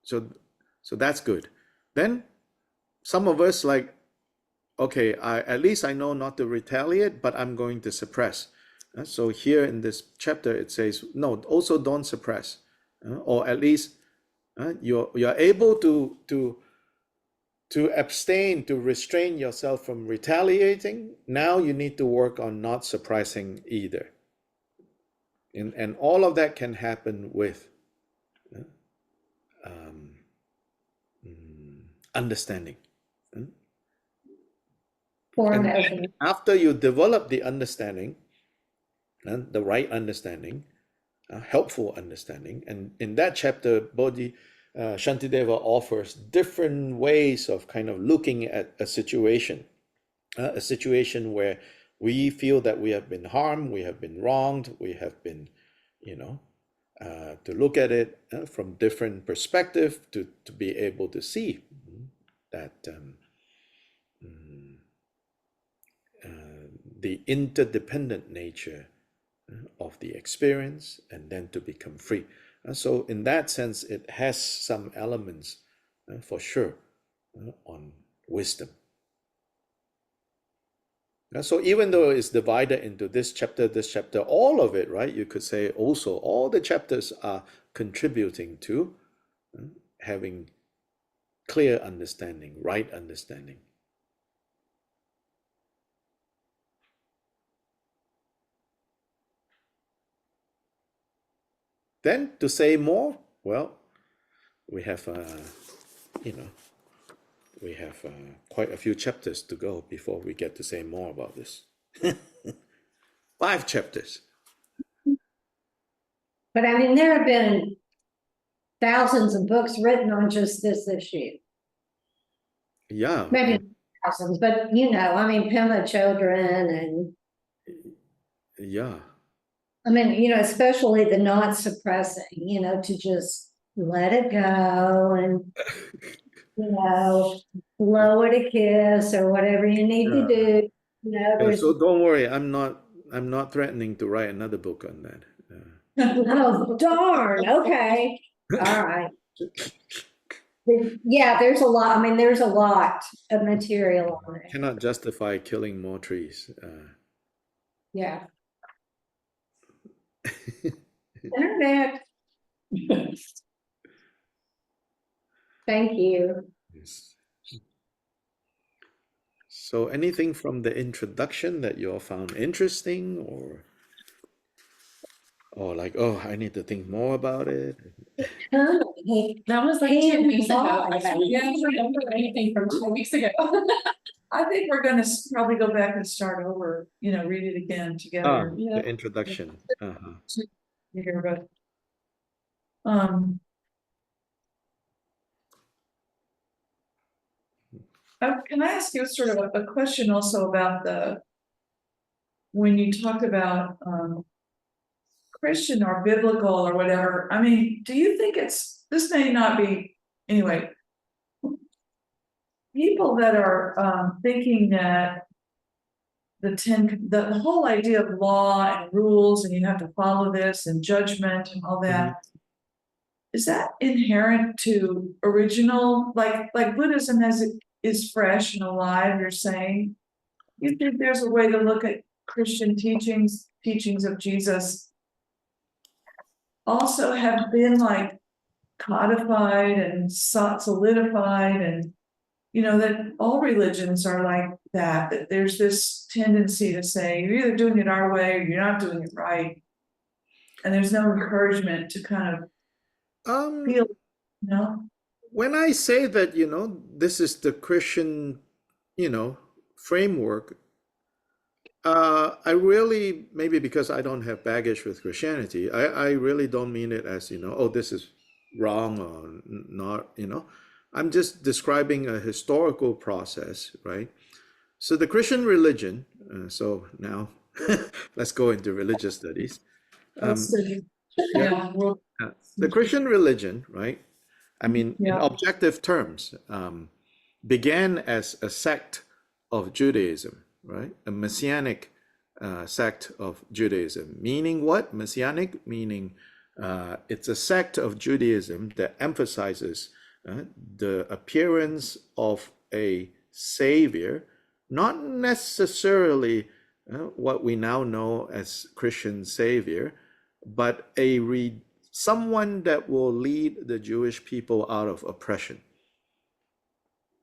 So that's good. Then some of us like, okay, at least I know not to retaliate, but I'm going to suppress. So here in this chapter, it says, no, also don't suppress. Or at least you're able to abstain, to restrain yourself from retaliating. Now you need to work on not suppressing either. And all of that can happen with understanding. And after you develop the understanding, the right understanding, helpful understanding, and in that chapter, Shantideva offers different ways of kind of looking at a situation where we feel that we have been harmed, we have been wronged, we have been, to look at it from different perspective to be able to see that the interdependent nature of the experience, and then to become free. So in that sense, it has some elements for sure on wisdom. So even though it's divided into this chapter, all of it, right? You could say also all the chapters are contributing to having clear understanding, right understanding. Then to say more, well, we have, we have quite a few chapters to go before we get to say more about this. 5 chapters. But I mean, there have been thousands of books written on just this issue. Yeah. Maybe not thousands, but you know, I mean, Pema Children and Yeah. I mean, you know, especially the not suppressing, you know, to just let it go and, you know, blow it a kiss or whatever you need to do. You know, there's, So don't worry, I'm not threatening to write another book on that. oh, darn, okay, all right. Yeah, there's a lot, I mean, there's a lot of material on it, Cannot justify killing more trees. yeah. Internet. Thank you. Yes. So anything from the introduction that you all found interesting, or like, oh, I need to think more about it? That was like Hey, 2 weeks ago. bye. I don't remember anything from 2 weeks ago. I think we're gonna probably go back and start over, you know, read it again together. The introduction. Here, but can I ask you sort of a question also about when you talk about Christian or biblical or whatever? I mean, do you think this may not be anyway? People that are thinking that the whole idea of law and rules and you have to follow this and judgment and all that. Is that inherent to original, like Buddhism as it is fresh and alive, you're saying? You think there's a way to look at Christian teachings of Jesus also have been like codified and solidified, and you know that all religions are like that there's this tendency to say you're either doing it our way or you're not doing it right, and there's no encouragement to kind of feel, you know. When I say that, this is the Christian, framework, I really, maybe because I don't have baggage with Christianity, I really don't mean it as, oh, this is wrong or not, I'm just describing a historical process, right? So the Christian religion, so now let's go into religious studies. The Christian religion, right? I mean, in objective terms, began as a sect of Judaism, right? A messianic sect of Judaism. Meaning what? Messianic, meaning it's a sect of Judaism that emphasizes the appearance of a savior, not necessarily what we now know as Christian savior, but someone that will lead the Jewish people out of oppression.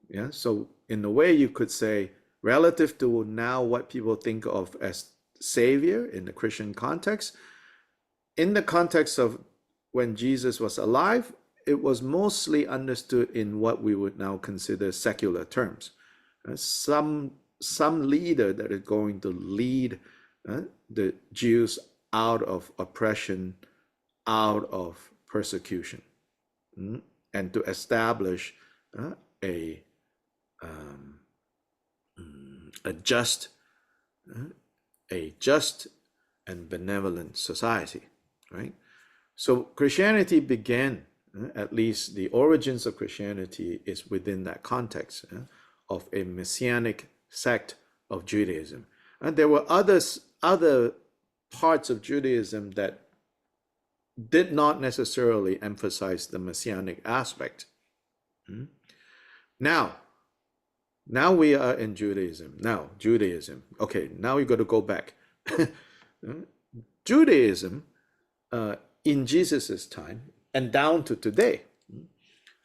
Yeah, so in a way you could say, relative to now what people think of as savior in the Christian context, in the context of when Jesus was alive, it was mostly understood in what we would now consider secular terms. Some leader that is going to lead the Jews out of oppression, out of persecution, and to establish a just and benevolent society, right? So Christianity began, at least the origins of Christianity is within that context of a messianic sect of Judaism. And there were other parts of Judaism that did not necessarily emphasize the messianic aspect. Now we are in Judaism. Okay, now we got to go back. Judaism, in Jesus's time and down to today,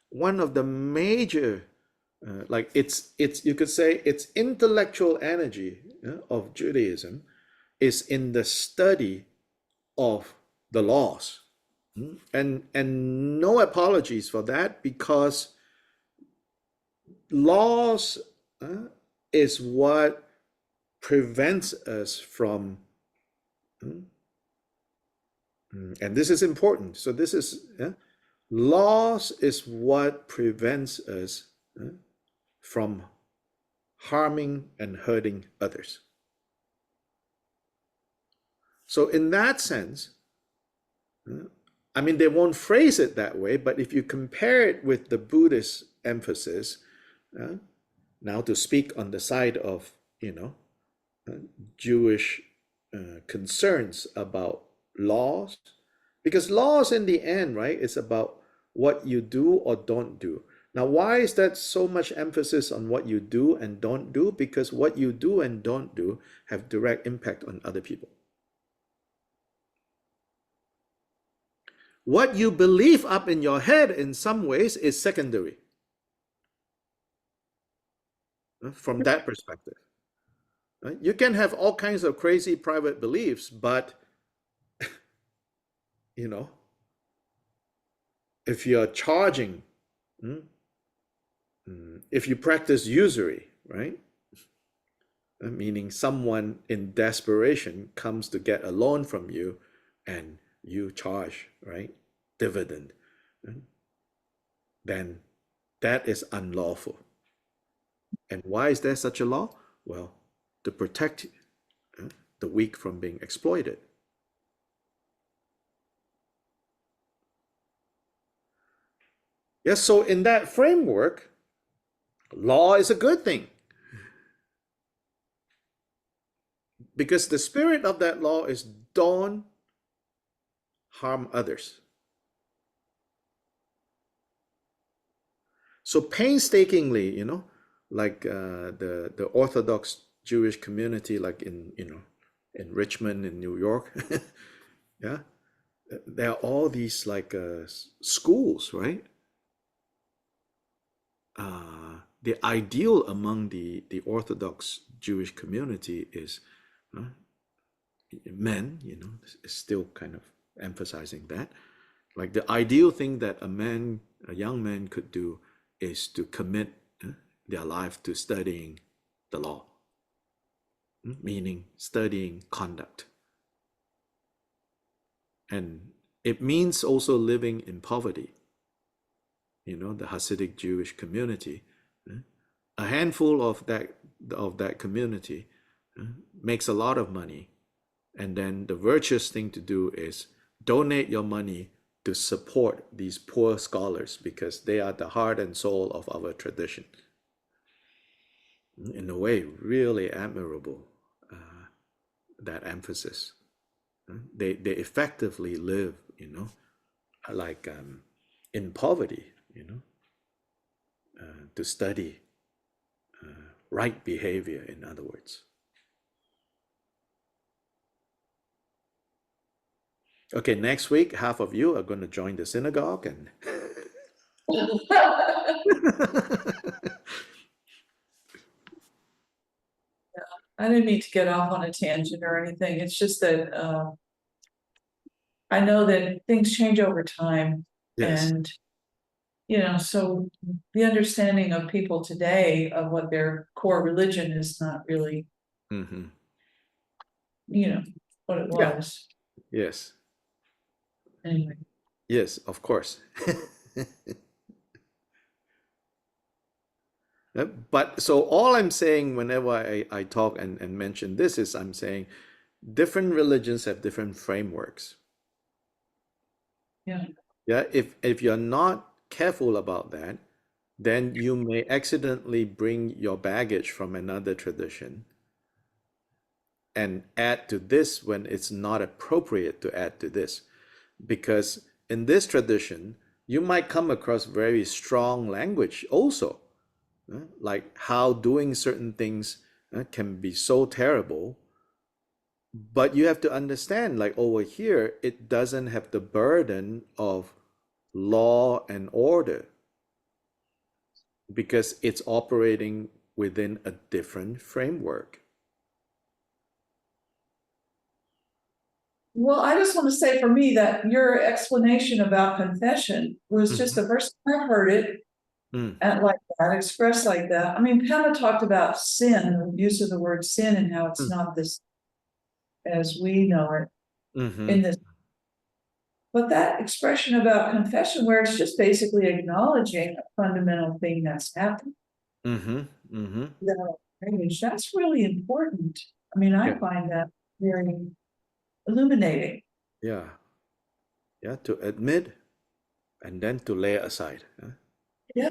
one of the major, you could say its intellectual energy of Judaism is in the study of the laws. And no apologies for that, because laws is what prevents us from, and this is important. So this is, laws is what prevents us from harming and hurting others. So in that sense, I mean, they won't phrase it that way, but if you compare it with the Buddhist emphasis, now to speak on the side of, Jewish concerns about laws, because laws in the end, right, is about what you do or don't do. Now, why is that so much emphasis on what you do and don't do? Because what you do and don't do have direct impact on other people. What you believe up in your head in some ways is secondary from that perspective. Right? You can have all kinds of crazy private beliefs, but if you're charging, if you practice usury, right? Meaning someone in desperation comes to get a loan from you and you charge, right, dividend, then that is unlawful. And why is there such a law? Well, to protect the weak from being exploited. Yes, so in that framework, law is a good thing. Because the spirit of that law is don't harm others. So painstakingly, like the Orthodox Jewish community, like in Richmond, in New York, yeah, there are all these like schools, right? The ideal among the Orthodox Jewish community is men, is still kind of emphasizing that. Like the ideal thing that a young man could do is to commit their life to studying the law, meaning studying conduct. And it means also living in poverty. The Hasidic Jewish community, a handful of that community makes a lot of money, and then the virtuous thing to do is donate your money to support these poor scholars because they are the heart and soul of our tradition. In a way, really admirable, that emphasis. They effectively live, like in poverty, to study right behavior, in other words. Okay, next week, half of you are going to join the synagogue and I didn't mean to get off on a tangent or anything. It's just that I know that things change over time. yes. And, so the understanding of people today of what their core religion is not really, Mm-hmm. what it Yeah. was. Yes. Anyway. Yes, of course. But so all I'm saying whenever I talk and mention this is I'm saying different religions have different frameworks. Yeah. Yeah, if you're not careful about that, then you may accidentally bring your baggage from another tradition and add to this when it's not appropriate to add to this. Because in this tradition, you might come across very strong language also, like how doing certain things can be so terrible. But you have to understand, like over here, it doesn't have the burden of law and order because it's operating within a different framework. Well, I just want to say for me that your explanation about confession was just the first time I've heard it. Mm, and like that, expressed like that. I mean, Pema talked about sin, the use of the word sin, and how it's mm, not this as we know it mm-hmm, in this. But that expression about confession, where it's just basically acknowledging a fundamental thing that's happened, mm-hmm, mm-hmm. that's really important. I mean, I Yeah, find that very illuminating. yeah, yeah. To admit and then to lay aside. Yeah,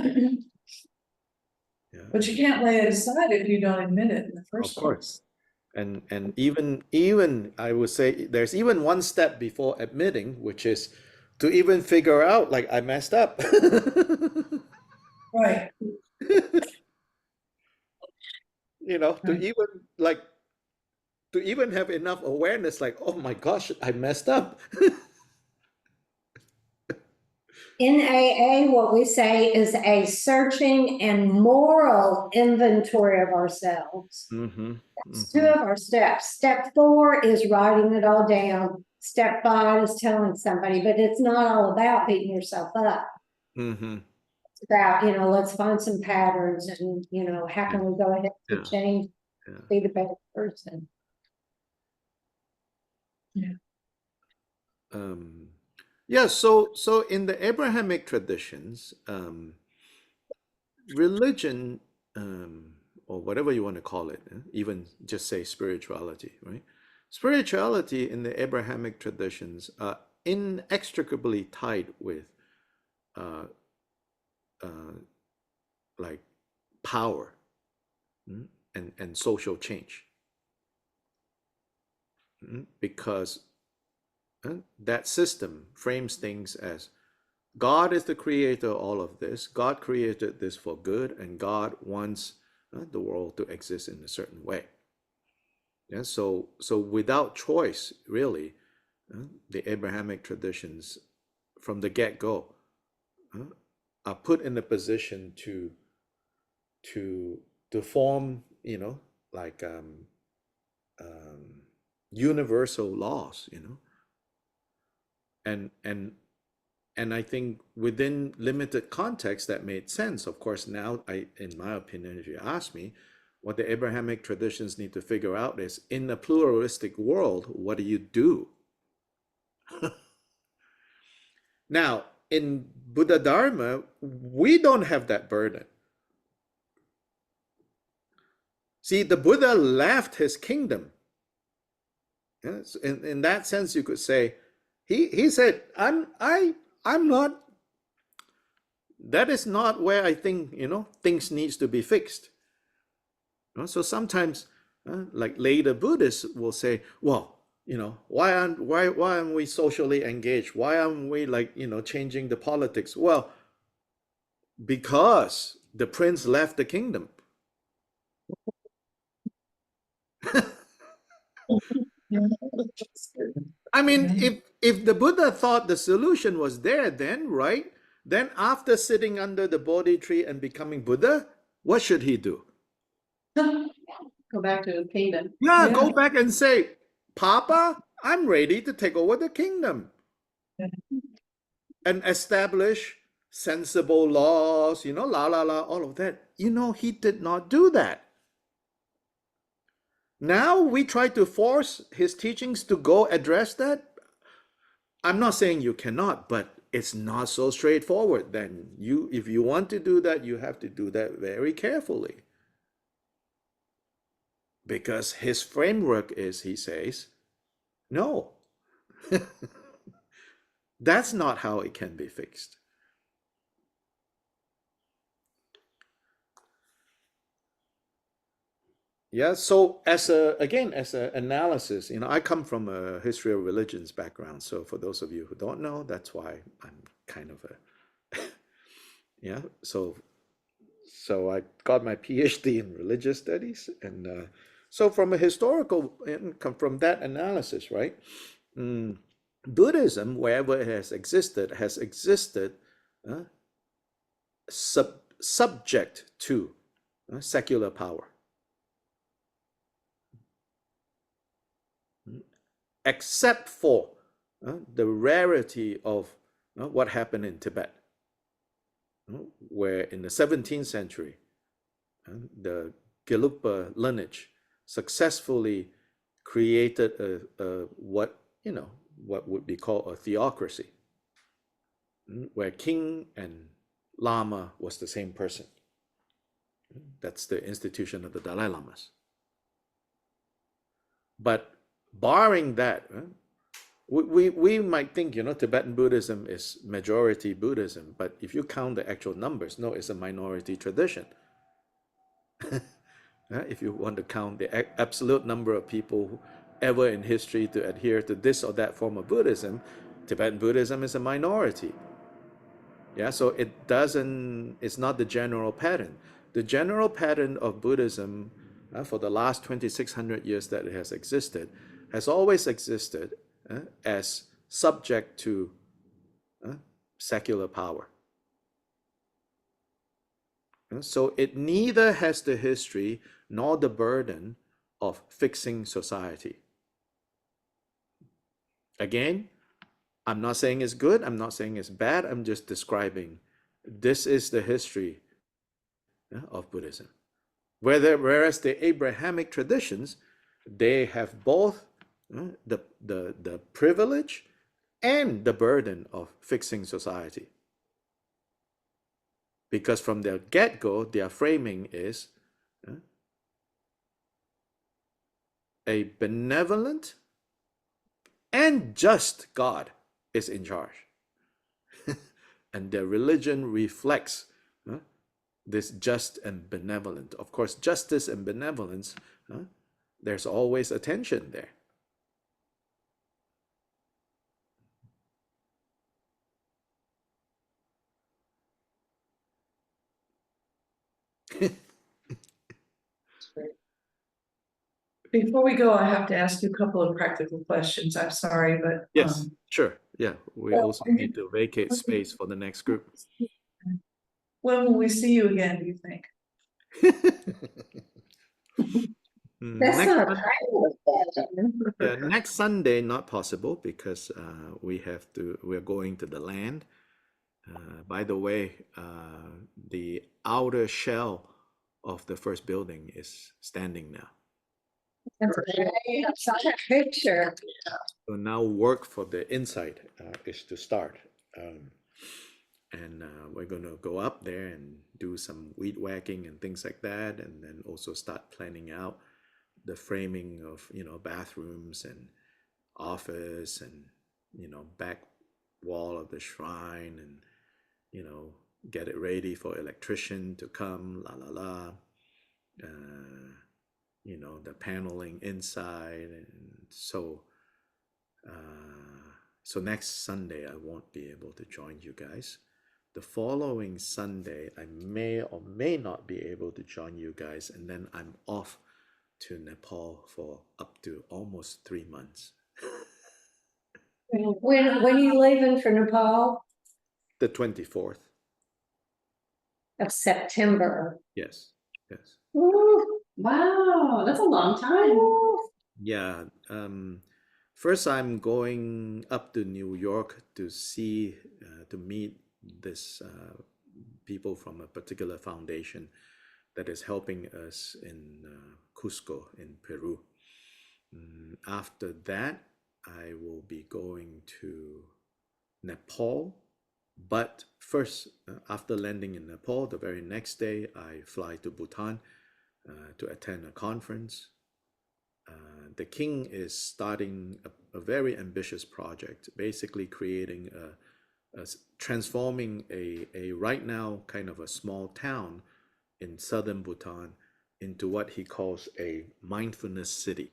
Yeah, but you can't lay it aside if you don't admit it in the of first course. place. And even I would say there's even one step before admitting, which is to even figure out like I messed up. Right. To even like to even have enough awareness, like, oh my gosh, I messed up. In AA, what we say is a searching and moral inventory of ourselves. Mm-hmm, It's two mm-hmm, of our steps. Step 4 is writing it all down. Step 5 is telling somebody, but it's not all about beating yourself up. mm-hmm. It's about, let's find some patterns and, how Yeah, can we go ahead yeah, and change, yeah. be the better person. Um, yeah, so in the Abrahamic traditions, religion, or whatever you want to call it, even just say spirituality, right? Spirituality in the Abrahamic traditions are inextricably tied with uh, uh, like power, and social change. Because that system frames things as God is the creator of all of this. God created this for good, and God wants the world to exist in a certain way. Yeah, so without choice, really, the Abrahamic traditions from the get-go are put in a position to to form, like um, universal laws, and and I think within limited context that made sense. Of course, now in my opinion, if you ask me, what the Abrahamic traditions need to figure out is in a pluralistic world, what do you do? Now, in Buddha Dharma, we don't have that burden. See, the Buddha left his kingdom. Yes, in that sense, you could say, he said, I'm not. That is not where I think things needs to be fixed. So sometimes, like later Buddhists will say, well, why aren't we socially engaged? Why aren't we like changing the politics? Well, because the prince left the kingdom. I mean, Yeah. if the Buddha thought the solution was there, then right, then after sitting under the Bodhi tree and becoming Buddha, what should he do? Go back to his kingdom. Yeah, Yeah. go back and say, Papa, I'm ready to take over the kingdom and establish sensible laws, all of that. He did not do that. Now we try to force his teachings to go address that. I'm not saying you cannot, but it's not so straightforward. Then if you want to do that, you have to do that very carefully. Because his framework is, he says, no, that's not how it can be fixed. Yeah, so as an analysis, I come from a history of religions background. So for those of you who don't know, that's why I'm kind of a yeah. So I got my PhD in religious studies, and so from a historical from that analysis, right? Buddhism, wherever it has existed uh, subject to secular power, except for the rarity of what happened in Tibet. where in the 17th century, the Gelugpa lineage successfully created what would be called a theocracy, where king and lama was the same person. That's the institution of the Dalai Lamas. But barring that, we might think, Tibetan Buddhism is majority Buddhism, but if you count the actual numbers, no, it's a minority tradition. If you want to count the absolute number of people ever in history to adhere to this or that form of Buddhism, Tibetan Buddhism is a minority. Yeah, so it's not the general pattern. The general pattern of Buddhism for the last 2,600 years that it has always existed as subject to secular power. So it neither has the history nor the burden of fixing society. Again, I'm not saying it's good, I'm not saying it's bad, I'm just describing this is the history of Buddhism. Whereas the Abrahamic traditions, they have both the privilege and the burden of fixing society. Because from their get-go, their framing is a benevolent and just God is in charge. And their religion reflects this just and benevolent. Of course, justice and benevolence, there's always a tension there. Before we go, I have to ask you a couple of practical questions. I'm sorry, but Yes, sure. Yeah, we also need to vacate space for the next group. when will we see you again, do you think? That's Next, not a question. next Sunday, not possible because we're going to the land. By the way, the outer shell of the first building is standing now. That's great. I saw that picture. So now work for the inside is to start. And we're going to go up there and do some weed whacking and things like that, and then also start planning out the framing of bathrooms and office and back wall of the shrine, and get it ready for electrician to come, the paneling inside. And so next Sunday I won't be able to join you guys. The following Sunday I may or may not be able to join you guys, and then I'm off to Nepal for up to almost 3 months. When are you leaving for Nepal? The 24th. Of September. Yes. Ooh, Wow, that's a long time. ooh. Yeah. First, I'm going up to New York to meet this people from a particular foundation that is helping us in Cusco in Peru. After that, I will be going to Nepal. But first, after landing in Nepal, the very next day, I fly to Bhutan to attend a conference. The king is starting a very ambitious project, basically creating transforming a right now kind of a small town in southern Bhutan into what he calls a mindfulness city.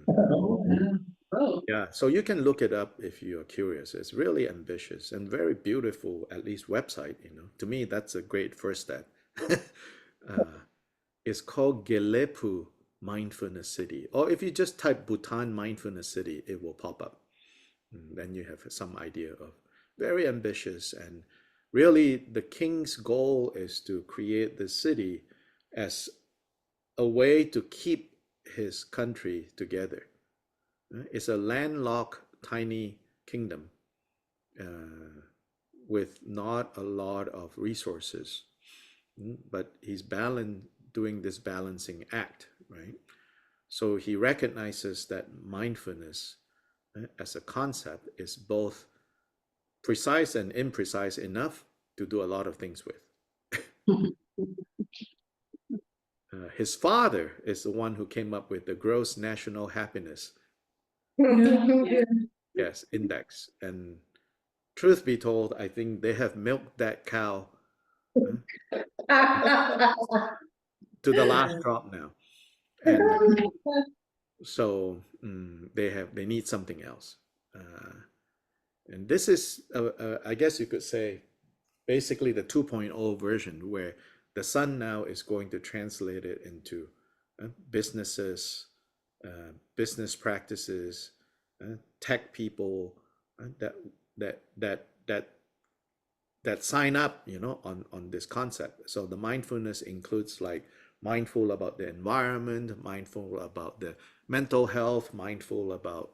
Oh, Yeah, so you can look it up if you're curious. It's really ambitious and very beautiful, at least website, To me, that's a great first step. It's called Gelepu Mindfulness City. Or if you just type Bhutan Mindfulness City, it will pop up. Then you have some idea of very ambitious. And really, the king's goal is to create the city as a way to keep his country together. It's a landlocked, tiny kingdom with not a lot of resources, but he's doing this balancing act, right? So he recognizes that mindfulness as a concept is both precise and imprecise enough to do a lot of things with. His father is the one who came up with the gross national happiness, yes, index. And truth be told, I think they have milked that cow to the last drop now. And so they need something else. And this is, I guess you could say, basically the 2.0 version, where the son now is going to translate it into businesses, business practices, tech people that sign up, on this concept. So the mindfulness includes like mindful about the environment, mindful about the mental health, mindful about,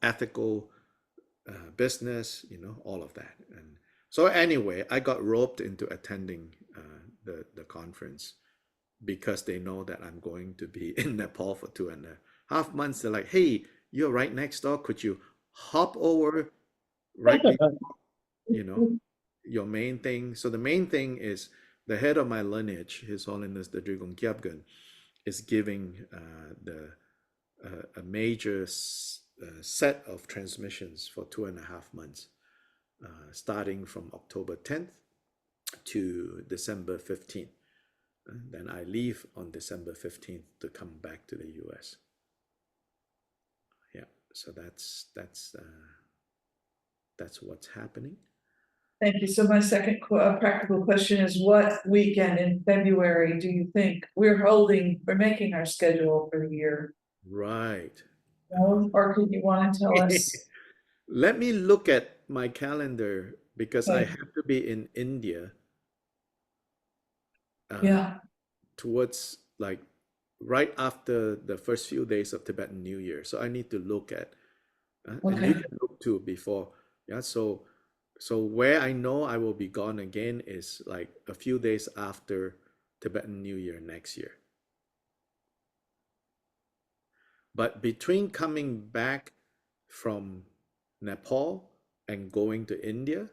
ethical business, all of that. And so anyway, I got roped into attending the conference because they know that I'm going to be in Nepal for 2.5 months. They're like, hey, you're right next door. Could you hop over right before, your main thing? So the main thing is the head of my lineage, His Holiness the Drigong Kyabgun, is giving a major set of transmissions for 2.5 months, starting from October 10th to December 15th. Then I leave on December 15th to come back to the US. Yeah, so that's what's happening. Thank you. So my second practical question is, what weekend in February do you think we're making our schedule for the year? Right. Or could you want to tell us? Let me look at my calendar because I Okay. have to be in India Yeah, towards like right after the first few days of Tibetan New Year. So I need to look at, and you okay, can look too before. Yeah. So where I know I will be gone again is like a few days after Tibetan New Year next year. But between coming back from Nepal and going to India,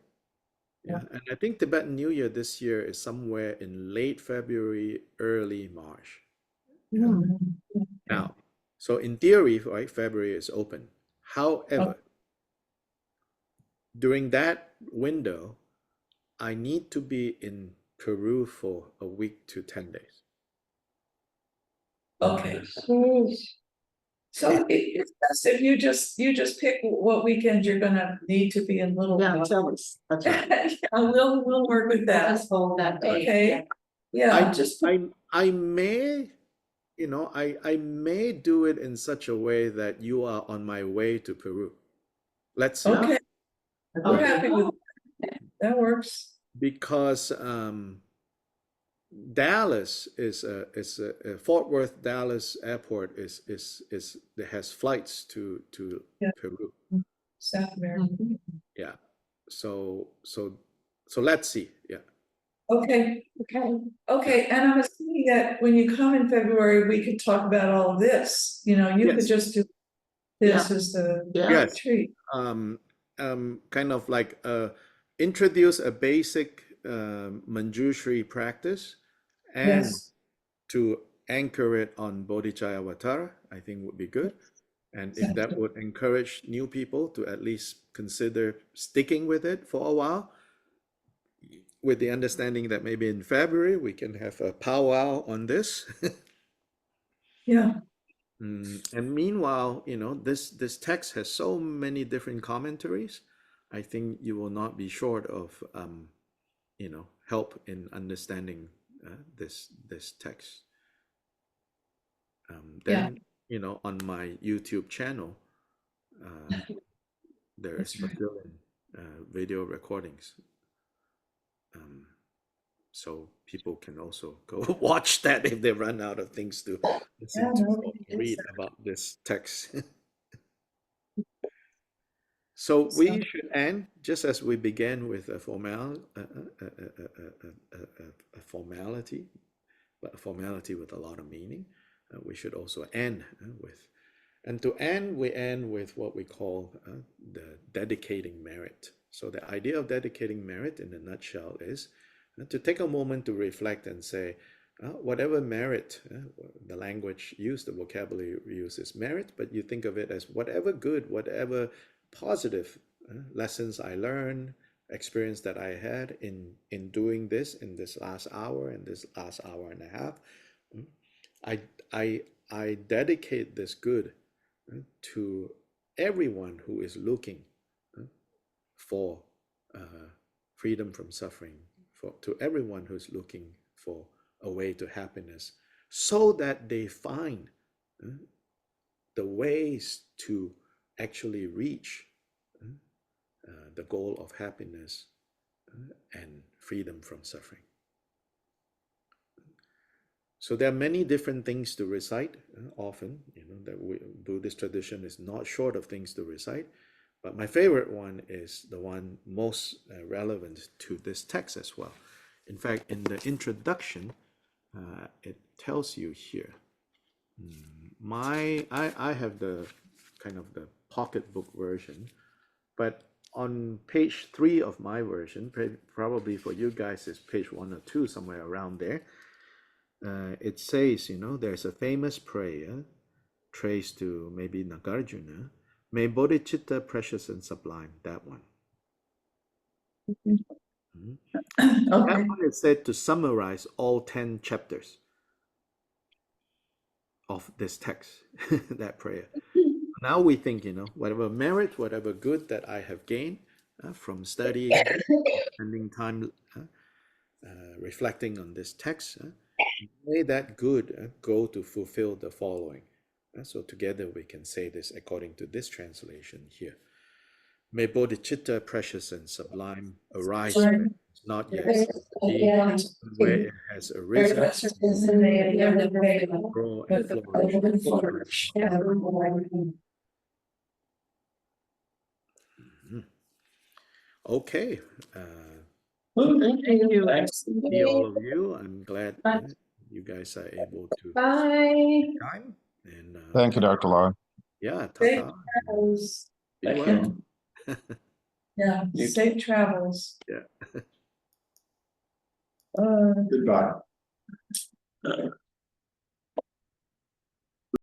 yeah, and I think Tibetan New Year this year is somewhere in late February, early March. Yeah. Now, so in theory, right, February is open. However, during that window, I need to be in Peru for a week to 10 days. okay. Jeez. So it's best if you just pick what weekend you're gonna need to be in Little Yeah, Rock. tell us. That's right. We'll work with that. Just hold that date. Okay, yeah, I may, I may do it in such a way that you are on my way to Peru. Let's see. okay, we're Right. happy with that works. Because Dallas is Fort Worth Dallas Airport is that has flights to Yeah. Peru. South America. Yeah. So let's see. Yeah. Okay, Okay. and I'm assuming that when you come in February, we could talk about all of this, you could Yes. just do this as the Yes. retreat. Kind of like introduce a basic Manjushri practice and Yes, to anchor it on Bodhicharyavatara, I think would be good. And if that would encourage new people to at least consider sticking with it for a while, with the understanding that maybe in February we can have a powwow on this. yeah, And meanwhile, this text has so many different commentaries. I think you will not be short of, help in understanding this text. Then, on my YouTube channel, there is That's right. Brazilian video recordings. So people can also go watch that if they run out of things to listen to or read about this text. So we should end just as we began with a formality, but a formality with a lot of meaning. We should also end with, and to end, we end with what we call the dedicating merit. So the idea of dedicating merit in a nutshell is to take a moment to reflect and say, whatever merit, the language used, the vocabulary used is merit, but you think of it as whatever good, whatever positive lessons I learned, experience that I had in doing this in this last hour and this last hour and a half. I dedicate this good to everyone who is looking for freedom from suffering, to everyone who's looking for a way to happiness, so that they find the ways to actually reach the goal of happiness and freedom from suffering. So there are many different things to recite. Often, that Buddhist tradition is not short of things to recite, but my favorite one is the one most relevant to this text as well. In fact, in the introduction, it tells you here. I have the kind of the pocketbook version, but on page 3 of my version, probably for you guys is page 1 or 2, somewhere around there. It says, there's a famous prayer traced to maybe Nagarjuna, may bodhicitta precious and sublime, that one. That one is said to summarize all 10 chapters of this text, that prayer. Now we think, whatever merit, whatever good that I have gained from studying, spending time reflecting on this text, may that good go to fulfill the following. So together we can say this according to this translation here. May bodhicitta precious and sublime arise where it is not yet seen, where it has arisen, grow and flourish. Okay. Thank you. See all of you. I'm glad you guys are able to Bye. time. And Thank you, DrLye. yeah, Safe ta-ta. travels. Be well. Yeah, safe travels. Yeah. Goodbye.